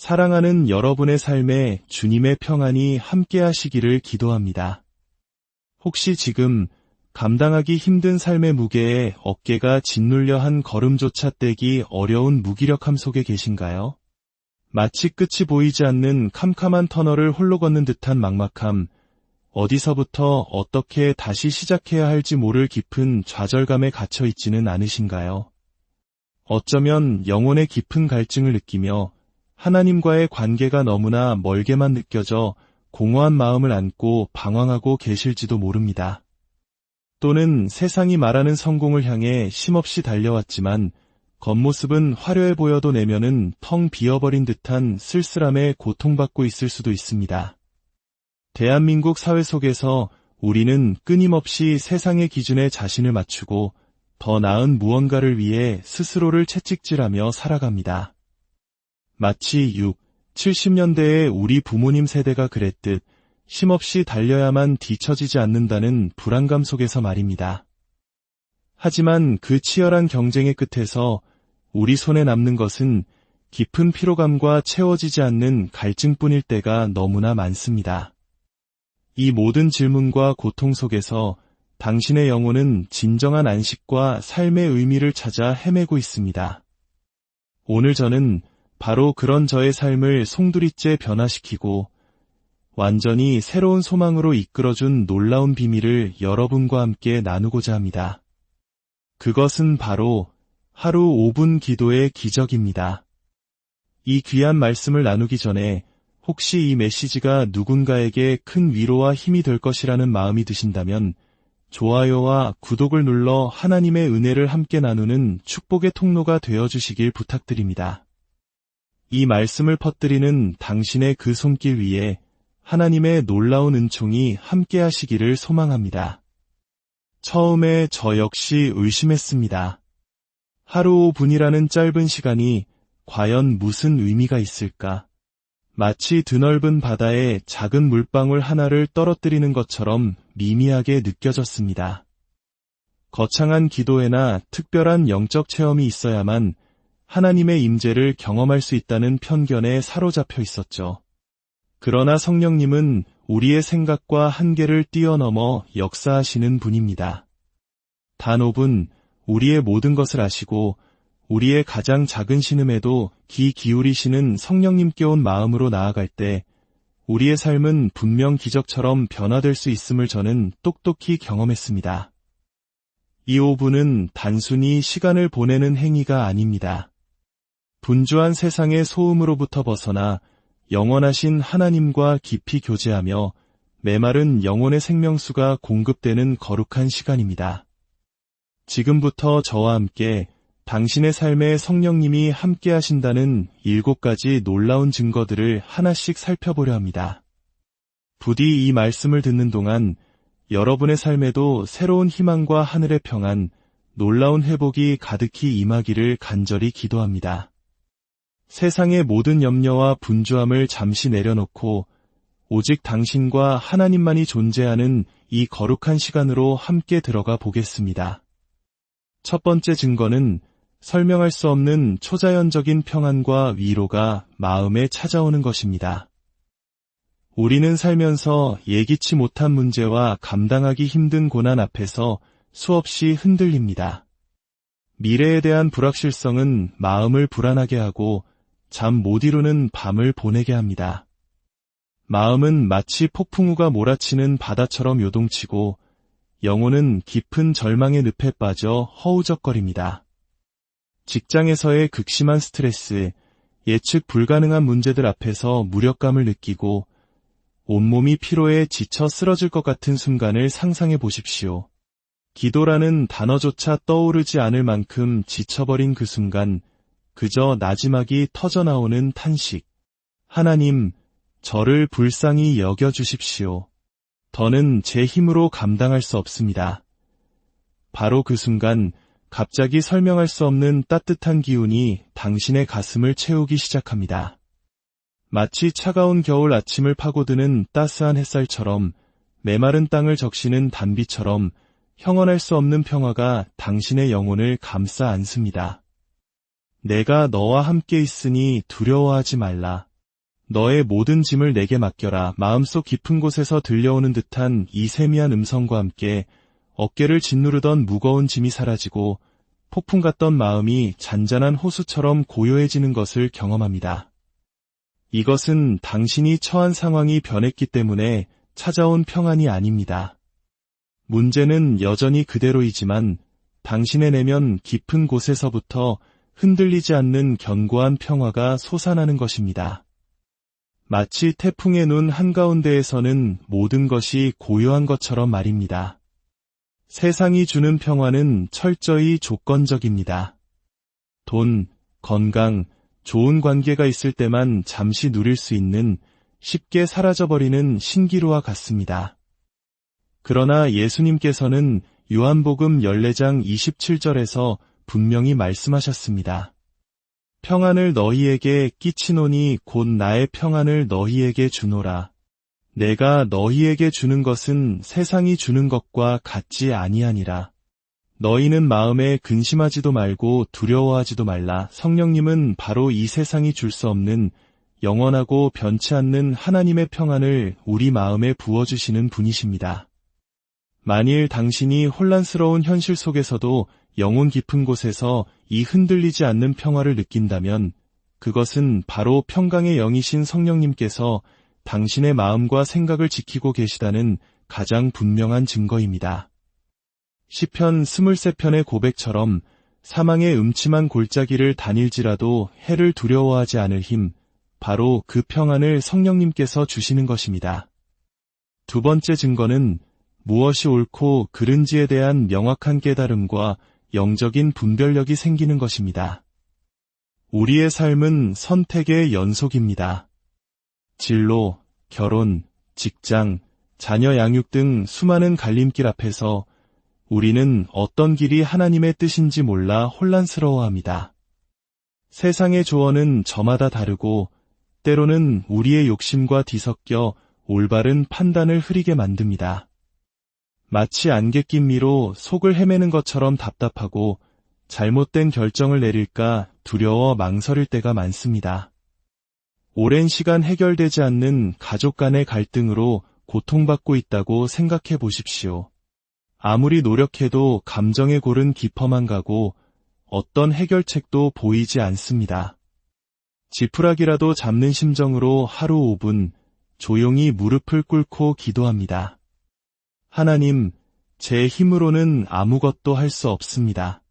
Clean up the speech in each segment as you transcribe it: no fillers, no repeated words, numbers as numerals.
사랑하는 여러분의 삶에 주님의 평안이 함께하시기를 기도합니다. 혹시 지금 감당하기 힘든 삶의 무게에 어깨가 짓눌려 한 걸음조차 떼기 어려운 무기력함 속에 계신가요? 마치 끝이 보이지 않는 캄캄한 터널을 홀로 걷는 듯한 막막함, 어디서부터 어떻게 다시 시작해야 할지 모를 깊은 좌절감에 갇혀 있지는 않으신가요? 어쩌면 영혼의 깊은 갈증을 느끼며 하나님과의 관계가 너무나 멀게만 느껴져 공허한 마음을 안고 방황하고 계실지도 모릅니다. 또는 세상이 말하는 성공을 향해 쉼없이 달려왔지만 겉모습은 화려해 보여도 내면은 텅 비어버린 듯한 쓸쓸함에 고통받고 있을 수도 있습니다. 대한민국 사회 속에서 우리는 끊임없이 세상의 기준에 자신을 맞추고 더 나은 무언가를 위해 스스로를 채찍질하며 살아갑니다. 마치 6, 70년대의 우리 부모님 세대가 그랬듯 쉼없이 달려야만 뒤처지지 않는다는 불안감 속에서 말입니다. 하지만 그 치열한 경쟁의 끝에서 우리 손에 남는 것은 깊은 피로감과 채워지지 않는 갈증뿐일 때가 너무나 많습니다. 이 모든 질문과 고통 속에서 당신의 영혼은 진정한 안식과 삶의 의미를 찾아 헤매고 있습니다. 오늘 저는 바로 그런 저의 삶을 송두리째 변화시키고 완전히 새로운 소망으로 이끌어준 놀라운 비밀을 여러분과 함께 나누고자 합니다. 그것은 바로 하루 5분 기도의 기적입니다. 이 귀한 말씀을 나누기 전에 혹시 이 메시지가 누군가에게 큰 위로와 힘이 될 것이라는 마음이 드신다면 좋아요와 구독을 눌러 하나님의 은혜를 함께 나누는 축복의 통로가 되어주시길 부탁드립니다. 이 말씀을 퍼뜨리는 당신의 그 손길 위에 하나님의 놀라운 은총이 함께하시기를 소망합니다. 처음에 저 역시 의심했습니다. 하루 5분이라는 짧은 시간이 과연 무슨 의미가 있을까? 마치 드넓은 바다에 작은 물방울 하나를 떨어뜨리는 것처럼 미미하게 느껴졌습니다. 거창한 기도회나 특별한 영적 체험이 있어야만 하나님의 임재를 경험할 수 있다는 편견에 사로잡혀 있었죠. 그러나 성령님은 우리의 생각과 한계를 뛰어넘어 역사하시는 분입니다. 단 5분 우리의 모든 것을 아시고 우리의 가장 작은 신음에도 귀 기울이시는 성령님께 온 마음으로 나아갈 때 우리의 삶은 분명 기적처럼 변화될 수 있음을 저는 똑똑히 경험했습니다. 이 5분은 단순히 시간을 보내는 행위가 아닙니다. 분주한 세상의 소음으로부터 벗어나 영원하신 하나님과 깊이 교제하며 메마른 영혼의 생명수가 공급되는 거룩한 시간입니다. 지금부터 저와 함께 당신의 삶에 성령님이 함께 하신다는 7가지 놀라운 증거들을 하나씩 살펴보려 합니다. 부디 이 말씀을 듣는 동안 여러분의 삶에도 새로운 희망과 하늘의 평안, 놀라운 회복이 가득히 임하기를 간절히 기도합니다. 세상의 모든 염려와 분주함을 잠시 내려놓고 오직 당신과 하나님만이 존재하는 이 거룩한 시간으로 함께 들어가 보겠습니다. 첫 번째 증거는 설명할 수 없는 초자연적인 평안과 위로가 마음에 찾아오는 것입니다. 우리는 살면서 예기치 못한 문제와 감당하기 힘든 고난 앞에서 수없이 흔들립니다. 미래에 대한 불확실성은 마음을 불안하게 하고 잠 못 이루는 밤을 보내게 합니다. 마음은 마치 폭풍우가 몰아치는 바다처럼 요동치고 영혼은 깊은 절망의 늪에 빠져 허우적거립니다. 직장에서의 극심한 스트레스, 예측 불가능한 문제들 앞에서 무력감을 느끼고 온몸이 피로에 지쳐 쓰러질 것 같은 순간을 상상해 보십시오. 기도라는 단어조차 떠오르지 않을 만큼 지쳐버린 그 순간 그저 나지막이 터져나오는 탄식. 하나님, 저를 불쌍히 여겨주십시오. 더는 제 힘으로 감당할 수 없습니다. 바로 그 순간 갑자기 설명할 수 없는 따뜻한 기운이 당신의 가슴을 채우기 시작합니다. 마치 차가운 겨울 아침을 파고드는 따스한 햇살처럼 메마른 땅을 적시는 단비처럼 형언할 수 없는 평화가 당신의 영혼을 감싸 안습니다. 내가 너와 함께 있으니 두려워하지 말라. 너의 모든 짐을 내게 맡겨라. 마음속 깊은 곳에서 들려오는 듯한 이 세미한 음성과 함께 어깨를 짓누르던 무거운 짐이 사라지고 폭풍 같던 마음이 잔잔한 호수처럼 고요해지는 것을 경험합니다. 이것은 당신이 처한 상황이 변했기 때문에 찾아온 평안이 아닙니다. 문제는 여전히 그대로이지만 당신의 내면 깊은 곳에서부터 흔들리지 않는 견고한 평화가 솟아나는 것입니다. 마치 태풍의 눈 한가운데에서는 모든 것이 고요한 것처럼 말입니다. 세상이 주는 평화는 철저히 조건적입니다. 돈, 건강, 좋은 관계가 있을 때만 잠시 누릴 수 있는 쉽게 사라져버리는 신기루와 같습니다. 그러나 예수님께서는 요한복음 14장 27절에서 분명히 말씀하셨습니다. 평안을 너희에게 끼치노니 곧 나의 평안을 너희에게 주노라. 내가 너희에게 주는 것은 세상이 주는 것과 같지 아니하니라. 너희는 마음에 근심하지도 말고 두려워하지도 말라. 성령님은 바로 이 세상이 줄 수 없는 영원하고 변치 않는 하나님의 평안을 우리 마음에 부어주시는 분이십니다. 만일 당신이 혼란스러운 현실 속에서도 영혼 깊은 곳에서 이 흔들리지 않는 평화를 느낀다면 그것은 바로 평강의 영이신 성령님께서 당신의 마음과 생각을 지키고 계시다는 가장 분명한 증거입니다. 시편 23편의 고백처럼 사망의 음침한 골짜기를 다닐지라도 해를 두려워하지 않을 힘, 바로 그 평안을 성령님께서 주시는 것입니다. 두 번째 증거는 무엇이 옳고 그른지에 대한 명확한 깨달음과 영적인 분별력이 생기는 것입니다. 우리의 삶은 선택의 연속입니다. 진로, 결혼, 직장, 자녀 양육 등 수많은 갈림길 앞에서 우리는 어떤 길이 하나님의 뜻인지 몰라 혼란스러워합니다. 세상의 조언은 저마다 다르고 때로는 우리의 욕심과 뒤섞여 올바른 판단을 흐리게 만듭니다. 마치 안개 낀 미로 속을 헤매는 것처럼 답답하고 잘못된 결정을 내릴까 두려워 망설일 때가 많습니다. 오랜 시간 해결되지 않는 가족 간의 갈등으로 고통받고 있다고 생각해 보십시오. 아무리 노력해도 감정의 골은 깊어만 가고 어떤 해결책도 보이지 않습니다. 지푸라기라도 잡는 심정으로 하루 5분 조용히 무릎을 꿇고 기도합니다. 하나님, 제 힘으로는 아무것도 할 수 없습니다.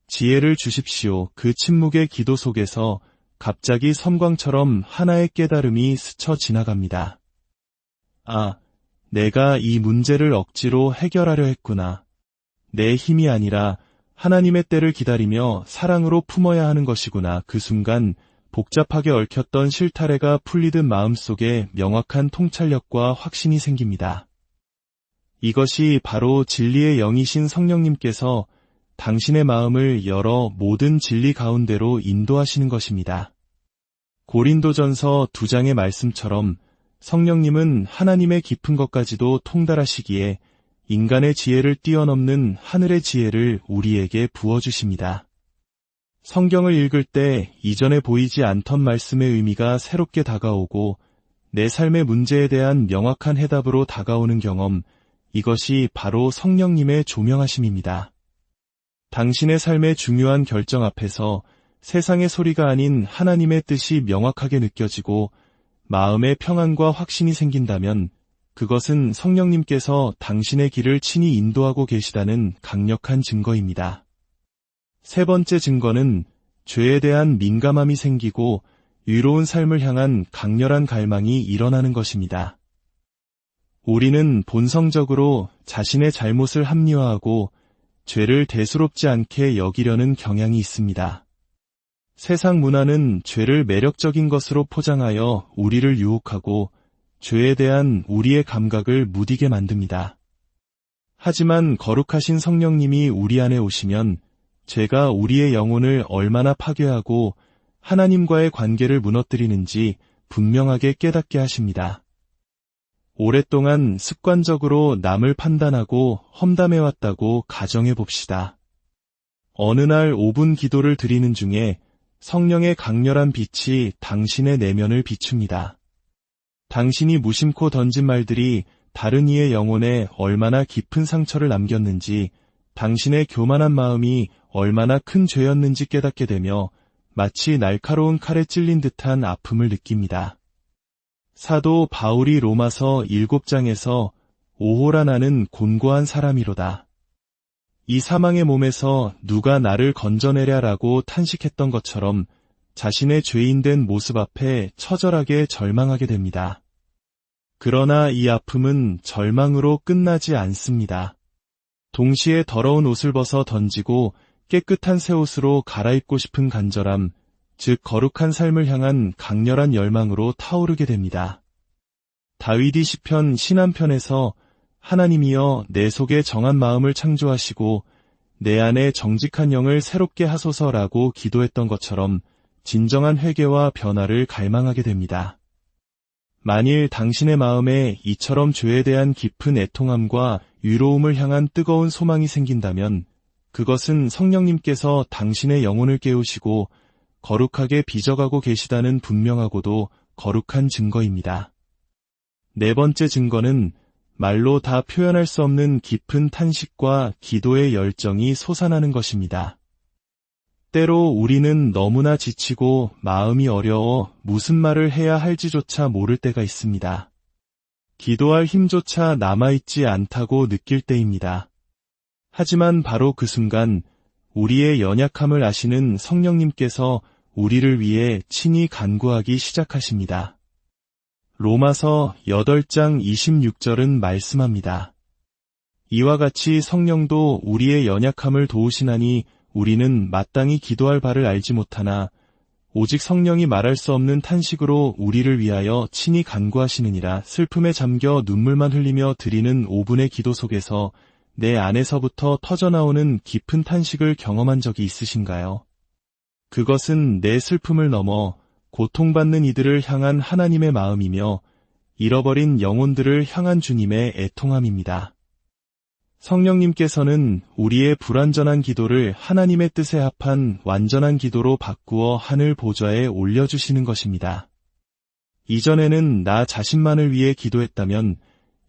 지혜를 주십시오. 그 침묵의 기도 속에서 갑자기 섬광처럼 하나의 깨달음이 스쳐 지나갑니다. 아, 내가 이 문제를 억지로 해결하려 했구나. 내 힘이 아니라 하나님의 때를 기다리며 사랑으로 품어야 하는 것이구나. 그 순간 복잡하게 얽혔던 실타래가 풀리듯 마음속에 명확한 통찰력과 확신이 생깁니다. 이것이 바로 진리의 영이신 성령님께서 당신의 마음을 열어 모든 진리 가운데로 인도하시는 것입니다. 고린도전서 2장의 말씀처럼 성령님은 하나님의 깊은 것까지도 통달하시기에 인간의 지혜를 뛰어넘는 하늘의 지혜를 우리에게 부어주십니다. 성경을 읽을 때 이전에 보이지 않던 말씀의 의미가 새롭게 다가오고 내 삶의 문제에 대한 명확한 해답으로 다가오는 경험, 이것이 바로 성령님의 조명하심입니다. 당신의 삶의 중요한 결정 앞에서 세상의 소리가 아닌 하나님의 뜻이 명확하게 느껴지고 마음의 평안과 확신이 생긴다면 그것은 성령님께서 당신의 길을 친히 인도하고 계시다는 강력한 증거입니다. 세 번째 증거는 죄에 대한 민감함이 생기고 의로운 삶을 향한 강렬한 갈망이 일어나는 것입니다. 우리는 본성적으로 자신의 잘못을 합리화하고 죄를 대수롭지 않게 여기려는 경향이 있습니다. 세상 문화는 죄를 매력적인 것으로 포장하여 우리를 유혹하고 죄에 대한 우리의 감각을 무디게 만듭니다. 하지만 거룩하신 성령님이 우리 안에 오시면 죄가 우리의 영혼을 얼마나 파괴하고 하나님과의 관계를 무너뜨리는지 분명하게 깨닫게 하십니다. 오랫동안 습관적으로 남을 판단하고 험담해왔다고 가정해 봅시다. 어느 날 5분 기도를 드리는 중에 성령의 강렬한 빛이 당신의 내면을 비춥니다. 당신이 무심코 던진 말들이 다른 이의 영혼에 얼마나 깊은 상처를 남겼는지, 당신의 교만한 마음이 얼마나 큰 죄였는지 깨닫게 되며 마치 날카로운 칼에 찔린 듯한 아픔을 느낍니다. 사도 바울이 로마서 7장에서 오호라 나는 곤고한 사람이로다. 이 사망의 몸에서 누가 나를 건져내랴라고 탄식했던 것처럼 자신의 죄인된 모습 앞에 처절하게 절망하게 됩니다. 그러나 이 아픔은 절망으로 끝나지 않습니다. 동시에 더러운 옷을 벗어 던지고 깨끗한 새 옷으로 갈아입고 싶은 간절함, 즉 거룩한 삶을 향한 강렬한 열망으로 타오르게 됩니다. 다윗이 시편 신한편에서 하나님이여 내 속에 정한 마음을 창조하시고 내 안에 정직한 영을 새롭게 하소서라고 기도했던 것처럼 진정한 회개와 변화를 갈망하게 됩니다. 만일 당신의 마음에 이처럼 죄에 대한 깊은 애통함과 위로움을 향한 뜨거운 소망이 생긴다면 그것은 성령님께서 당신의 영혼을 깨우시고 거룩하게 빚어가고 계시다는 분명하고도 거룩한 증거입니다. 네 번째 증거는 말로 다 표현할 수 없는 깊은 탄식과 기도의 열정이 솟아나는 것입니다. 때로 우리는 너무나 지치고 마음이 어려워 무슨 말을 해야 할지조차 모를 때가 있습니다. 기도할 힘조차 남아있지 않다고 느낄 때입니다. 하지만 바로 그 순간 우리의 연약함을 아시는 성령님께서 우리를 위해 친히 간구하기 시작하십니다. 로마서 8장 26절은 말씀합니다. 이와 같이 성령도 우리의 연약함을 도우시나니 우리는 마땅히 기도할 바를 알지 못하나 오직 성령이 말할 수 없는 탄식으로 우리를 위하여 친히 간구하시느니라. 슬픔에 잠겨 눈물만 흘리며 드리는 5분의 기도 속에서 내 안에서부터 터져나오는 깊은 탄식을 경험한 적이 있으신가요? 그것은 내 슬픔을 넘어 고통받는 이들을 향한 하나님의 마음이며 잃어버린 영혼들을 향한 주님의 애통함입니다. 성령님께서는 우리의 불완전한 기도를 하나님의 뜻에 합한 완전한 기도로 바꾸어 하늘 보좌에 올려주시는 것입니다. 이전에는 나 자신만을 위해 기도했다면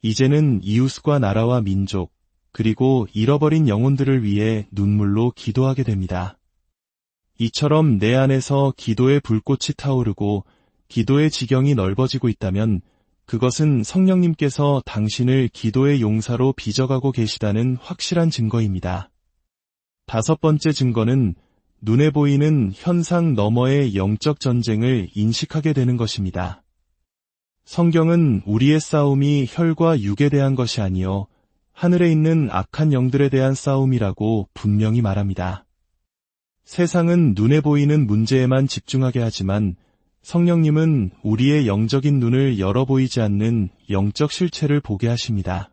이제는 이웃과 나라와 민족, 그리고 잃어버린 영혼들을 위해 눈물로 기도하게 됩니다. 이처럼 내 안에서 기도의 불꽃이 타오르고 기도의 지경이 넓어지고 있다면 그것은 성령님께서 당신을 기도의 용사로 빚어가고 계시다는 확실한 증거입니다. 다섯 번째 증거는 눈에 보이는 현상 너머의 영적 전쟁을 인식하게 되는 것입니다. 성경은 우리의 싸움이 혈과 육에 대한 것이 아니요 하늘에 있는 악한 영들에 대한 싸움이라고 분명히 말합니다. 세상은 눈에 보이는 문제에만 집중하게 하지만 성령님은 우리의 영적인 눈을 열어 보이지 않는 영적 실체를 보게 하십니다.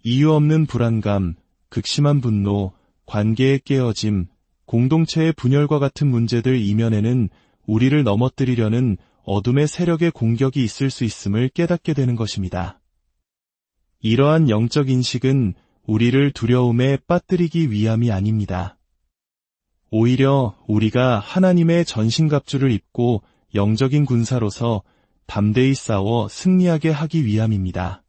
이유 없는 불안감, 극심한 분노, 관계의 깨어짐, 공동체의 분열과 같은 문제들 이면에는 우리를 넘어뜨리려는 어둠의 세력의 공격이 있을 수 있음을 깨닫게 되는 것입니다. 이러한 영적 인식은 우리를 두려움에 빠뜨리기 위함이 아닙니다. 오히려 우리가 하나님의 전신갑주를 입고 영적인 군사로서 담대히 싸워 승리하게 하기 위함입니다.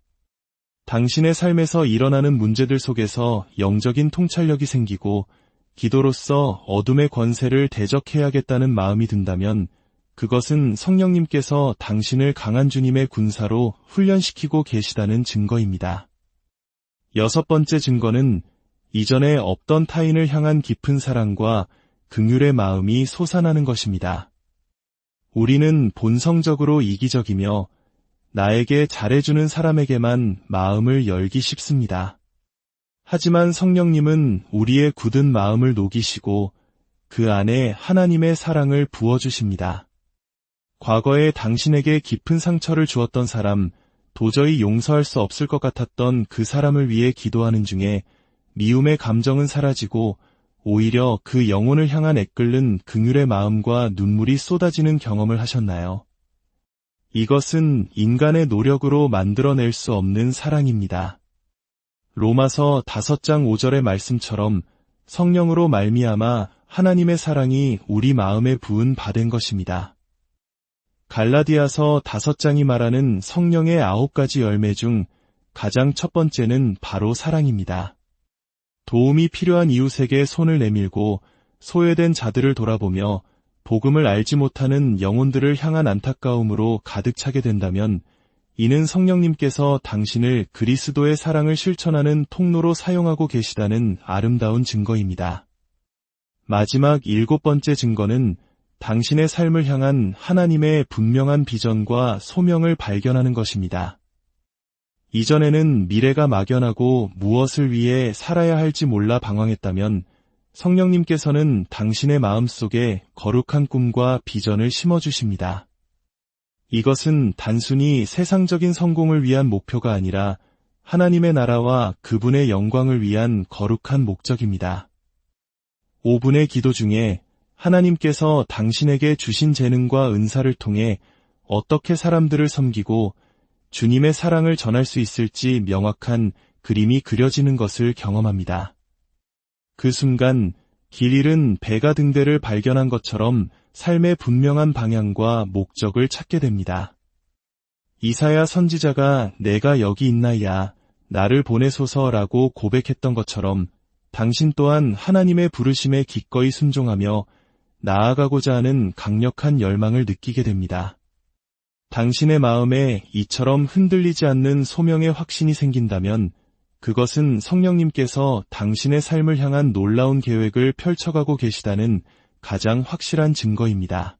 당신의 삶에서 일어나는 문제들 속에서 영적인 통찰력이 생기고 기도로서 어둠의 권세를 대적해야겠다는 마음이 든다면 그것은 성령님께서 당신을 강한 주님의 군사로 훈련시키고 계시다는 증거입니다. 여섯 번째 증거는 이전에 없던 타인을 향한 깊은 사랑과 긍휼의 마음이 솟아나는 것입니다. 우리는 본성적으로 이기적이며 나에게 잘해주는 사람에게만 마음을 열기 쉽습니다. 하지만 성령님은 우리의 굳은 마음을 녹이시고 그 안에 하나님의 사랑을 부어주십니다. 과거에 당신에게 깊은 상처를 주었던 사람, 도저히 용서할 수 없을 것 같았던 그 사람을 위해 기도하는 중에 미움의 감정은 사라지고 오히려 그 영혼을 향한 애끓는 긍휼의 마음과 눈물이 쏟아지는 경험을 하셨나요? 이것은 인간의 노력으로 만들어낼 수 없는 사랑입니다. 로마서 5장 5절의 말씀처럼 성령으로 말미암아 하나님의 사랑이 우리 마음에 부은 바 된 것입니다. 갈라디아서 5장이 말하는 성령의 9가지 열매 중 가장 첫 번째는 바로 사랑입니다. 도움이 필요한 이웃에게 손을 내밀고 소외된 자들을 돌아보며 복음을 알지 못하는 영혼들을 향한 안타까움으로 가득 차게 된다면 이는 성령님께서 당신을 그리스도의 사랑을 실천하는 통로로 사용하고 계시다는 아름다운 증거입니다. 마지막 7번째 증거는 당신의 삶을 향한 하나님의 분명한 비전과 소명을 발견하는 것입니다. 이전에는 미래가 막연하고 무엇을 위해 살아야 할지 몰라 방황했다면 성령님께서는 당신의 마음속에 거룩한 꿈과 비전을 심어주십니다. 이것은 단순히 세상적인 성공을 위한 목표가 아니라 하나님의 나라와 그분의 영광을 위한 거룩한 목적입니다. 5분의 기도 중에 하나님께서 당신에게 주신 재능과 은사를 통해 어떻게 사람들을 섬기고 주님의 사랑을 전할 수 있을지 명확한 그림이 그려지는 것을 경험합니다. 그 순간 길 잃은 배가 등대를 발견한 것처럼 삶의 분명한 방향과 목적을 찾게 됩니다. 이사야 선지자가 내가 여기 있나이다, 나를 보내소서라고 고백했던 것처럼 당신 또한 하나님의 부르심에 기꺼이 순종하며 나아가고자 하는 강력한 열망을 느끼게 됩니다. 당신의 마음에 이처럼 흔들리지 않는 소명의 확신이 생긴다면 그것은 성령님께서 당신의 삶을 향한 놀라운 계획을 펼쳐가고 계시다는 가장 확실한 증거입니다.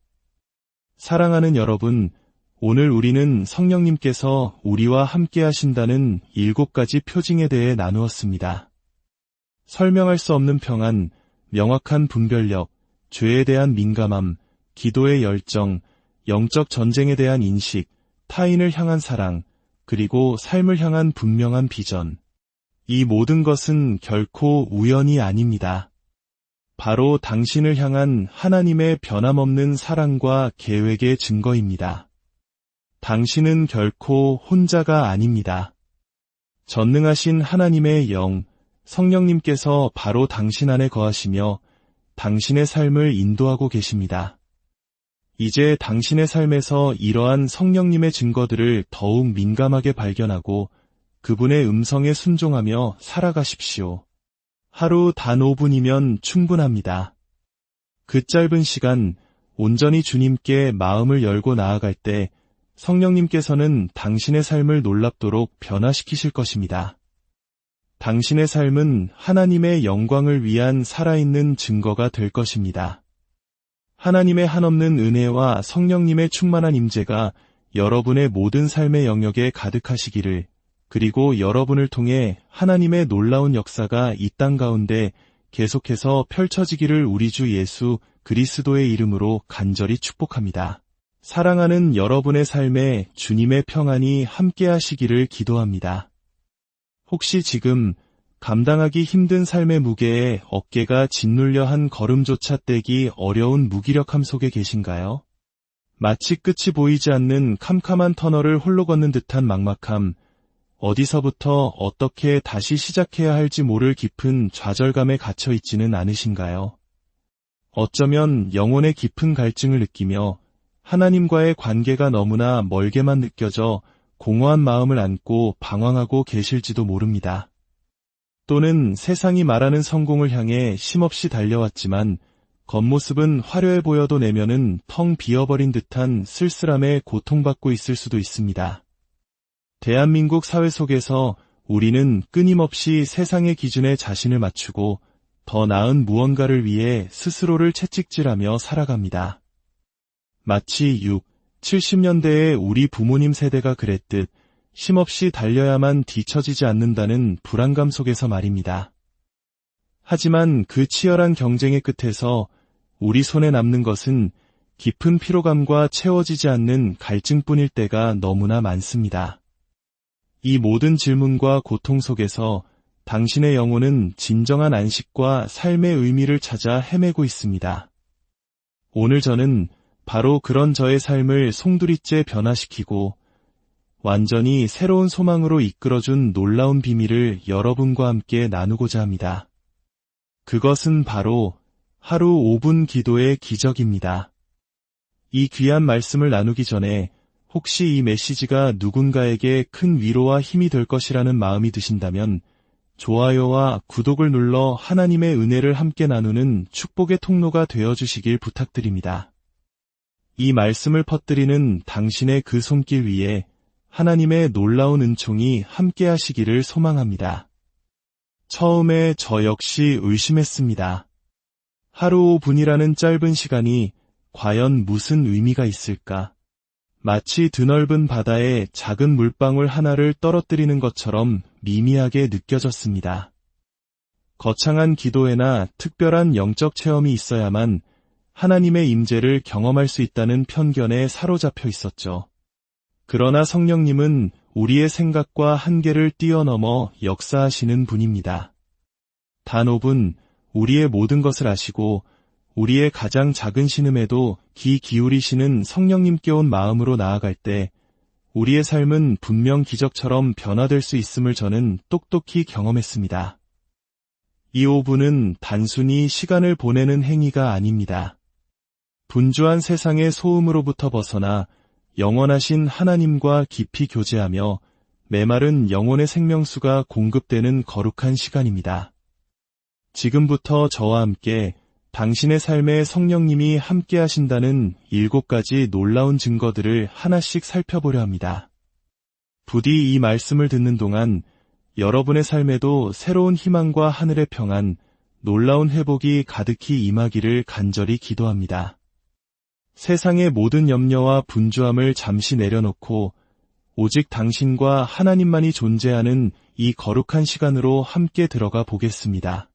사랑하는 여러분, 오늘 우리는 성령님께서 우리와 함께 하신다는 7가지 표징에 대해 나누었습니다. 설명할 수 없는 평안, 명확한 분별력, 죄에 대한 민감함, 기도의 열정, 영적 전쟁에 대한 인식, 타인을 향한 사랑, 그리고 삶을 향한 분명한 비전. 이 모든 것은 결코 우연이 아닙니다. 바로 당신을 향한 하나님의 변함없는 사랑과 계획의 증거입니다. 당신은 결코 혼자가 아닙니다. 전능하신 하나님의 영, 성령님께서 바로 당신 안에 거하시며 당신의 삶을 인도하고 계십니다. 이제 당신의 삶에서 이러한 성령님의 증거들을 더욱 민감하게 발견하고 그분의 음성에 순종하며 살아가십시오. 하루 단 5분이면 충분합니다. 그 짧은 시간, 온전히 주님께 마음을 열고 나아갈 때 성령님께서는 당신의 삶을 놀랍도록 변화시키실 것입니다. 당신의 삶은 하나님의 영광을 위한 살아있는 증거가 될 것입니다. 하나님의 한없는 은혜와 성령님의 충만한 임재가 여러분의 모든 삶의 영역에 가득하시기를, 그리고 여러분을 통해 하나님의 놀라운 역사가 이 땅 가운데 계속해서 펼쳐지기를 우리 주 예수 그리스도의 이름으로 간절히 축복합니다. 사랑하는 여러분의 삶에 주님의 평안이 함께하시기를 기도합니다. 혹시 지금 감당하기 힘든 삶의 무게에 어깨가 짓눌려 한 걸음조차 떼기 어려운 무기력함 속에 계신가요? 마치 끝이 보이지 않는 캄캄한 터널을 홀로 걷는 듯한 막막함, 어디서부터 어떻게 다시 시작해야 할지 모를 깊은 좌절감에 갇혀 있지는 않으신가요? 어쩌면 영혼의 깊은 갈증을 느끼며 하나님과의 관계가 너무나 멀게만 느껴져 공허한 마음을 안고 방황하고 계실지도 모릅니다. 또는 세상이 말하는 성공을 향해 쉼없이 달려왔지만 겉모습은 화려해 보여도 내면은 텅 비어버린 듯한 쓸쓸함에 고통받고 있을 수도 있습니다. 대한민국 사회 속에서 우리는 끊임없이 세상의 기준에 자신을 맞추고 더 나은 무언가를 위해 스스로를 채찍질하며 살아갑니다. 마치 70년대의 우리 부모님 세대가 그랬듯 쉼없이 달려야만 뒤처지지 않는다는 불안감 속에서 말입니다. 하지만 그 치열한 경쟁의 끝에서 우리 손에 남는 것은 깊은 피로감과 채워지지 않는 갈증뿐일 때가 너무나 많습니다. 이 모든 질문과 고통 속에서 당신의 영혼은 진정한 안식과 삶의 의미를 찾아 헤매고 있습니다. 오늘 저는 바로 그런 저의 삶을 송두리째 변화시키고 완전히 새로운 소망으로 이끌어준 놀라운 비밀을 여러분과 함께 나누고자 합니다. 그것은 바로 하루 5분 기도의 기적입니다. 이 귀한 말씀을 나누기 전에 혹시 이 메시지가 누군가에게 큰 위로와 힘이 될 것이라는 마음이 드신다면 좋아요와 구독을 눌러 하나님의 은혜를 함께 나누는 축복의 통로가 되어주시길 부탁드립니다. 이 말씀을 퍼뜨리는 당신의 그 손길 위에 하나님의 놀라운 은총이 함께 하시기를 소망합니다. 처음에 저 역시 의심했습니다. 하루 5분이라는 짧은 시간이 과연 무슨 의미가 있을까? 마치 드넓은 바다에 작은 물방울 하나를 떨어뜨리는 것처럼 미미하게 느껴졌습니다. 거창한 기도회나 특별한 영적 체험이 있어야만 하나님의 임재를 경험할 수 있다는 편견에 사로잡혀 있었죠. 그러나 성령님은 우리의 생각과 한계를 뛰어넘어 역사하시는 분입니다. 단 5분 우리의 모든 것을 아시고 우리의 가장 작은 신음에도 귀 기울이시는 성령님께 온 마음으로 나아갈 때 우리의 삶은 분명 기적처럼 변화될 수 있음을 저는 똑똑히 경험했습니다. 이 5분은 단순히 시간을 보내는 행위가 아닙니다. 분주한 세상의 소음으로부터 벗어나 영원하신 하나님과 깊이 교제하며 메마른 영혼의 생명수가 공급되는 거룩한 시간입니다. 지금부터 저와 함께 당신의 삶에 성령님이 함께 하신다는 7가지 놀라운 증거들을 하나씩 살펴보려 합니다. 부디 이 말씀을 듣는 동안 여러분의 삶에도 새로운 희망과 하늘의 평안, 놀라운 회복이 가득히 임하기를 간절히 기도합니다. 세상의 모든 염려와 분주함을 잠시 내려놓고 오직 당신과 하나님만이 존재하는 이 거룩한 시간으로 함께 들어가 보겠습니다.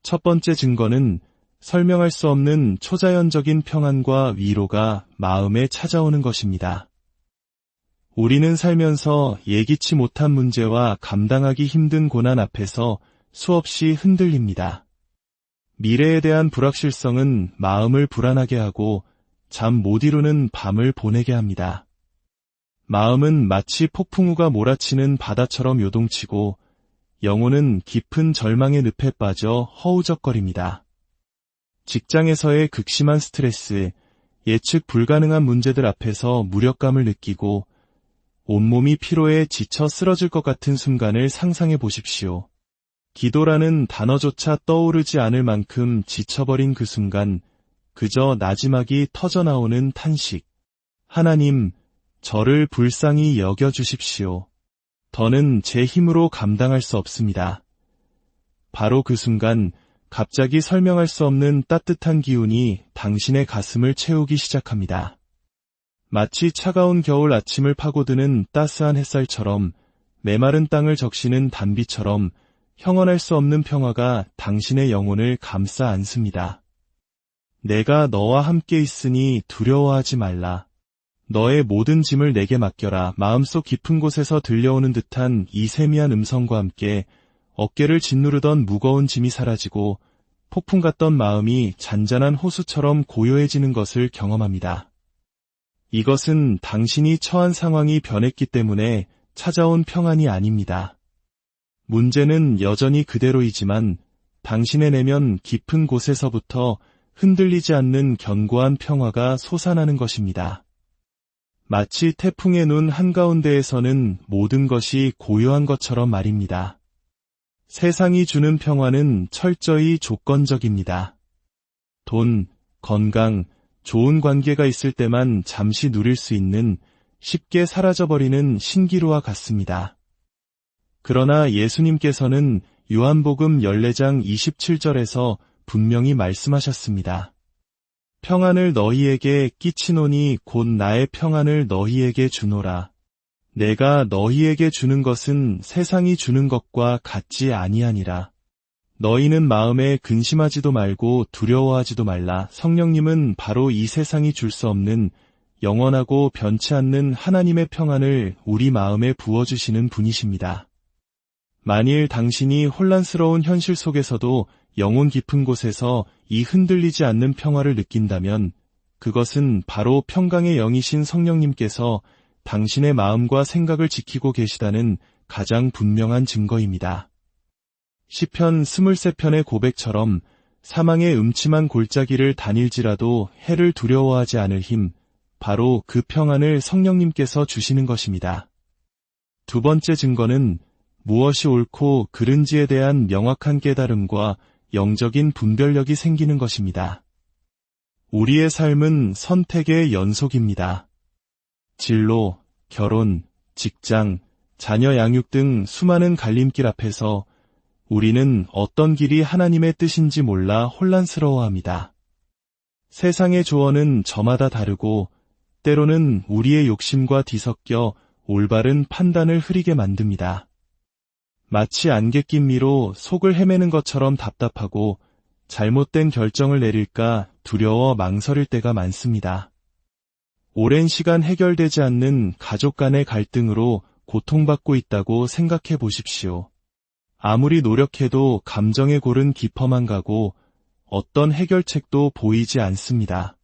첫 번째 증거는 설명할 수 없는 초자연적인 평안과 위로가 마음에 찾아오는 것입니다. 우리는 살면서 예기치 못한 문제와 감당하기 힘든 고난 앞에서 수없이 흔들립니다. 미래에 대한 불확실성은 마음을 불안하게 하고 잠 못 이루는 밤을 보내게 합니다. 마음은 마치 폭풍우가 몰아치는 바다처럼 요동치고 영혼은 깊은 절망의 늪에 빠져 허우적거립니다. 직장에서의 극심한 스트레스, 예측 불가능한 문제들 앞에서 무력감을 느끼고 온몸이 피로에 지쳐 쓰러질 것 같은 순간을 상상해 보십시오. 기도라는 단어조차 떠오르지 않을 만큼 지쳐버린 그 순간, 그저 나지막이 터져나오는 탄식. 하나님, 저를 불쌍히 여겨주십시오. 더는 제 힘으로 감당할 수 없습니다. 바로 그 순간, 갑자기 설명할 수 없는 따뜻한 기운이 당신의 가슴을 채우기 시작합니다. 마치 차가운 겨울 아침을 파고드는 따스한 햇살처럼 메마른 땅을 적시는 단비처럼 형언할 수 없는 평화가 당신의 영혼을 감싸 안습니다. 내가 너와 함께 있으니 두려워하지 말라. 너의 모든 짐을 내게 맡겨라. 마음속 깊은 곳에서 들려오는 듯한 이 세미한 음성과 함께 어깨를 짓누르던 무거운 짐이 사라지고 폭풍 같던 마음이 잔잔한 호수처럼 고요해지는 것을 경험합니다. 이것은 당신이 처한 상황이 변했기 때문에 찾아온 평안이 아닙니다. 문제는 여전히 그대로이지만 당신의 내면 깊은 곳에서부터 흔들리지 않는 견고한 평화가 솟아나는 것입니다. 마치 태풍의 눈 한가운데에서는 모든 것이 고요한 것처럼 말입니다. 세상이 주는 평화는 철저히 조건적입니다. 돈, 건강, 좋은 관계가 있을 때만 잠시 누릴 수 있는 쉽게 사라져버리는 신기루와 같습니다. 그러나 예수님께서는 요한복음 14장 27절에서 분명히 말씀하셨습니다. 평안을 너희에게 끼치노니 곧 나의 평안을 너희에게 주노라. 내가 너희에게 주는 것은 세상이 주는 것과 같지 아니하니라. 너희는 마음에 근심하지도 말고 두려워하지도 말라. 성령님은 바로 이 세상이 줄 수 없는 영원하고 변치 않는 하나님의 평안을 우리 마음에 부어주시는 분이십니다. 만일 당신이 혼란스러운 현실 속에서도 영혼 깊은 곳에서 이 흔들리지 않는 평화를 느낀다면 그것은 바로 평강의 영이신 성령님께서 당신의 마음과 생각을 지키고 계시다는 가장 분명한 증거입니다. 시편 23편의 고백처럼 사망의 음침한 골짜기를 다닐지라도 해를 두려워하지 않을 힘, 바로 그 평안을 성령님께서 주시는 것입니다. 두 번째 증거는 무엇이 옳고 그른지에 대한 명확한 깨달음과 영적인 분별력이 생기는 것입니다. 우리의 삶은 선택의 연속입니다. 진로, 결혼, 직장, 자녀 양육 등 수많은 갈림길 앞에서 우리는 어떤 길이 하나님의 뜻인지 몰라 혼란스러워합니다. 세상의 조언은 저마다 다르고 때로는 우리의 욕심과 뒤섞여 올바른 판단을 흐리게 만듭니다. 마치 안개 낀 미로 속을 헤매는 것처럼 답답하고 잘못된 결정을 내릴까 두려워 망설일 때가 많습니다. 오랜 시간 해결되지 않는 가족 간의 갈등으로 고통받고 있다고 생각해 보십시오. 아무리 노력해도 감정의 골은 깊어만 가고 어떤 해결책도 보이지 않습니다.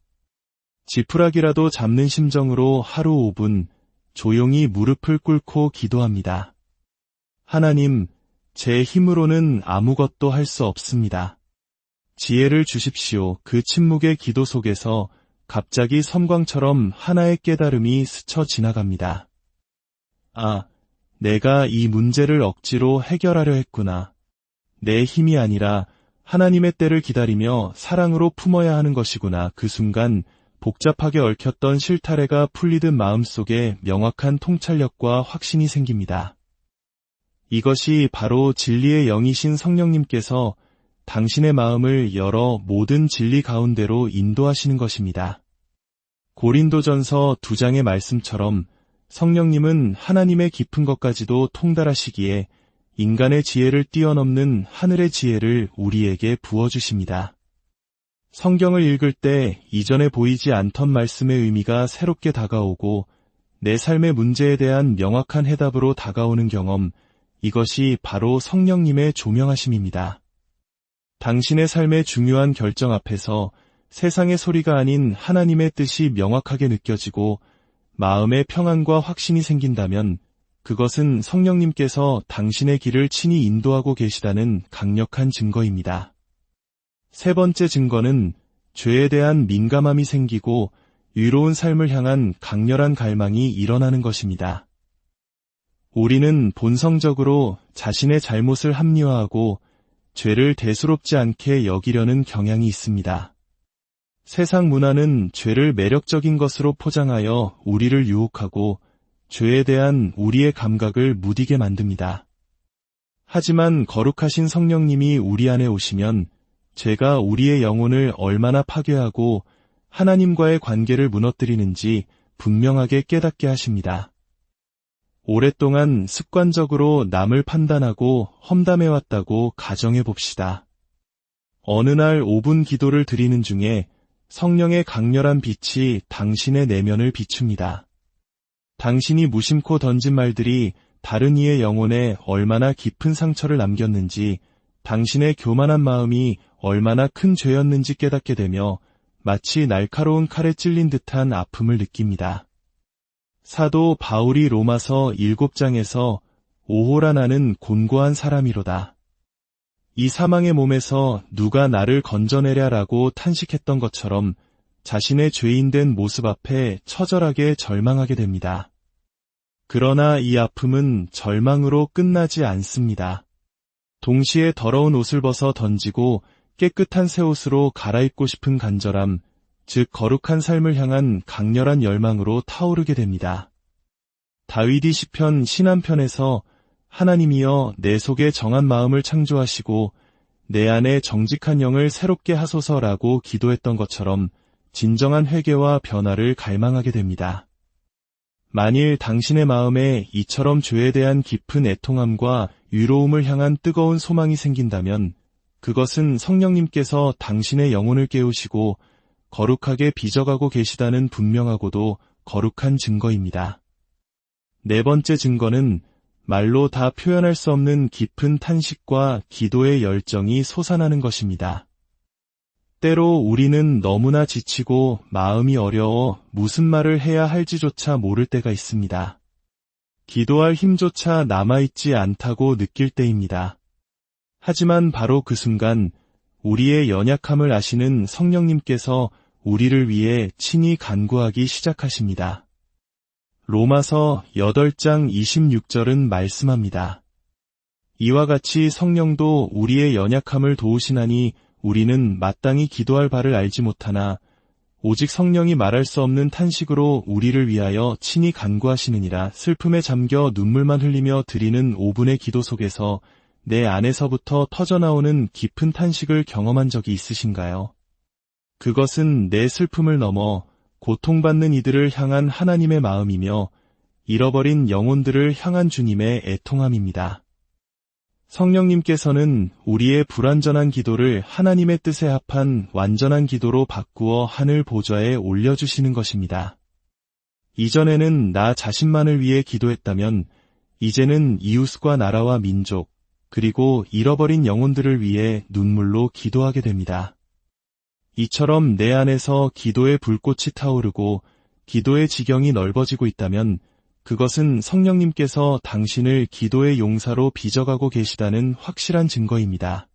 지푸라기라도 잡는 심정으로 하루 5분 조용히 무릎을 꿇고 기도합니다. 하나님, 제 힘으로는 아무것도 할 수 없습니다. 지혜를 주십시오. 그 침묵의 기도 속에서 갑자기 섬광처럼 하나의 깨달음이 스쳐 지나갑니다. 아, 내가 이 문제를 억지로 해결하려 했구나. 내 힘이 아니라 하나님의 때를 기다리며 사랑으로 품어야 하는 것이구나. 그 순간 복잡하게 얽혔던 실타래가 풀리듯 마음속에 명확한 통찰력과 확신이 생깁니다. 이것이 바로 진리의 영이신 성령님께서 당신의 마음을 열어 모든 진리 가운데로 인도하시는 것입니다. 고린도전서 2장의 말씀처럼 성령님은 하나님의 깊은 것까지도 통달하시기에 인간의 지혜를 뛰어넘는 하늘의 지혜를 우리에게 부어주십니다. 성경을 읽을 때 이전에 보이지 않던 말씀의 의미가 새롭게 다가오고 내 삶의 문제에 대한 명확한 해답으로 다가오는 경험, 이것이 바로 성령님의 조명하심입니다. 당신의 삶의 중요한 결정 앞에서 세상의 소리가 아닌 하나님의 뜻이 명확하게 느껴지고 마음의 평안과 확신이 생긴다면 그것은 성령님께서 당신의 길을 친히 인도하고 계시다는 강력한 증거입니다. 세 번째 증거는 죄에 대한 민감함이 생기고 의로운 삶을 향한 강렬한 갈망이 일어나는 것입니다. 우리는 본성적으로 자신의 잘못을 합리화하고 죄를 대수롭지 않게 여기려는 경향이 있습니다. 세상 문화는 죄를 매력적인 것으로 포장하여 우리를 유혹하고 죄에 대한 우리의 감각을 무디게 만듭니다. 하지만 거룩하신 성령님이 우리 안에 오시면 죄가 우리의 영혼을 얼마나 파괴하고 하나님과의 관계를 무너뜨리는지 분명하게 깨닫게 하십니다. 오랫동안 습관적으로 남을 판단하고 험담해왔다고 가정해 봅시다. 어느 날 5분 기도를 드리는 중에 성령의 강렬한 빛이 당신의 내면을 비춥니다. 당신이 무심코 던진 말들이 다른 이의 영혼에 얼마나 깊은 상처를 남겼는지, 당신의 교만한 마음이 얼마나 큰 죄였는지 깨닫게 되며 마치 날카로운 칼에 찔린 듯한 아픔을 느낍니다. 사도 바울이 로마서 7장에서 오호라 나는 곤고한 사람이로다. 이 사망의 몸에서 누가 나를 건져내랴라고 탄식했던 것처럼 자신의 죄인된 모습 앞에 처절하게 절망하게 됩니다. 그러나 이 아픔은 절망으로 끝나지 않습니다. 동시에 더러운 옷을 벗어 던지고 깨끗한 새 옷으로 갈아입고 싶은 간절함, 즉 거룩한 삶을 향한 강렬한 열망으로 타오르게 됩니다. 다윗이 시편 신한편에서 하나님이여 내 속에 정한 마음을 창조하시고 내 안에 정직한 영을 새롭게 하소서라고 기도했던 것처럼 진정한 회개와 변화를 갈망하게 됩니다. 만일 당신의 마음에 이처럼 죄에 대한 깊은 애통함과 위로움을 향한 뜨거운 소망이 생긴다면 그것은 성령님께서 당신의 영혼을 깨우시고 거룩하게 빚어가고 계시다는 분명하고도 거룩한 증거입니다. 네 번째 증거는 말로 다 표현할 수 없는 깊은 탄식과 기도의 열정이 솟아나는 것입니다. 때로 우리는 너무나 지치고 마음이 어려워 무슨 말을 해야 할지조차 모를 때가 있습니다. 기도할 힘조차 남아있지 않다고 느낄 때입니다. 하지만 바로 그 순간 우리의 연약함을 아시는 성령님께서 우리를 위해 친히 간구하기 시작하십니다. 로마서 8장 26절은 말씀합니다. 이와 같이 성령도 우리의 연약함을 도우시나니 우리는 마땅히 기도할 바를 알지 못하나 오직 성령이 말할 수 없는 탄식으로 우리를 위하여 친히 간구하시느니라. 슬픔에 잠겨 눈물만 흘리며 드리는 5분의 기도 속에서 내 안에서부터 터져나오는 깊은 탄식을 경험한 적이 있으신가요? 그것은 내 슬픔을 넘어 고통받는 이들을 향한 하나님의 마음이며 잃어버린 영혼들을 향한 주님의 애통함입니다. 성령님께서는 우리의 불완전한 기도를 하나님의 뜻에 합한 완전한 기도로 바꾸어 하늘 보좌에 올려주시는 것입니다. 이전에는 나 자신만을 위해 기도했다면 이제는 이웃과 나라와 민족, 그리고 잃어버린 영혼들을 위해 눈물로 기도하게 됩니다. 이처럼 내 안에서 기도의 불꽃이 타오르고 기도의 지경이 넓어지고 있다면 그것은 성령님께서 당신을 기도의 용사로 빚어가고 계시다는 확실한 증거입니다.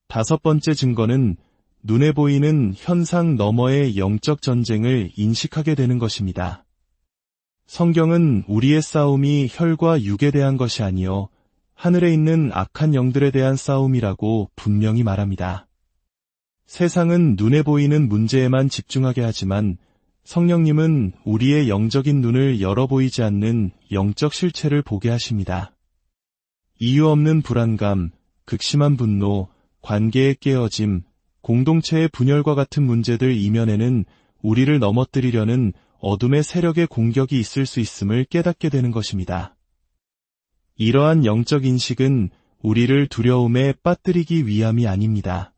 5번째 증거는 눈에 보이는 현상 너머의 영적 전쟁을 인식하게 되는 것입니다. 성경은 우리의 싸움이 혈과 육에 대한 것이 아니요 하늘에 있는 악한 영들에 대한 싸움이라고 분명히 말합니다. 세상은 눈에 보이는 문제에만 집중하게 하지만 성령님은 우리의 영적인 눈을 열어 보이지 않는 영적 실체를 보게 하십니다. 이유 없는 불안감, 극심한 분노, 관계의 깨어짐, 공동체의 분열과 같은 문제들 이면에는 우리를 넘어뜨리려는 어둠의 세력의 공격이 있을 수 있음을 깨닫게 되는 것입니다. 이러한 영적 인식은 우리를 두려움에 빠뜨리기 위함이 아닙니다.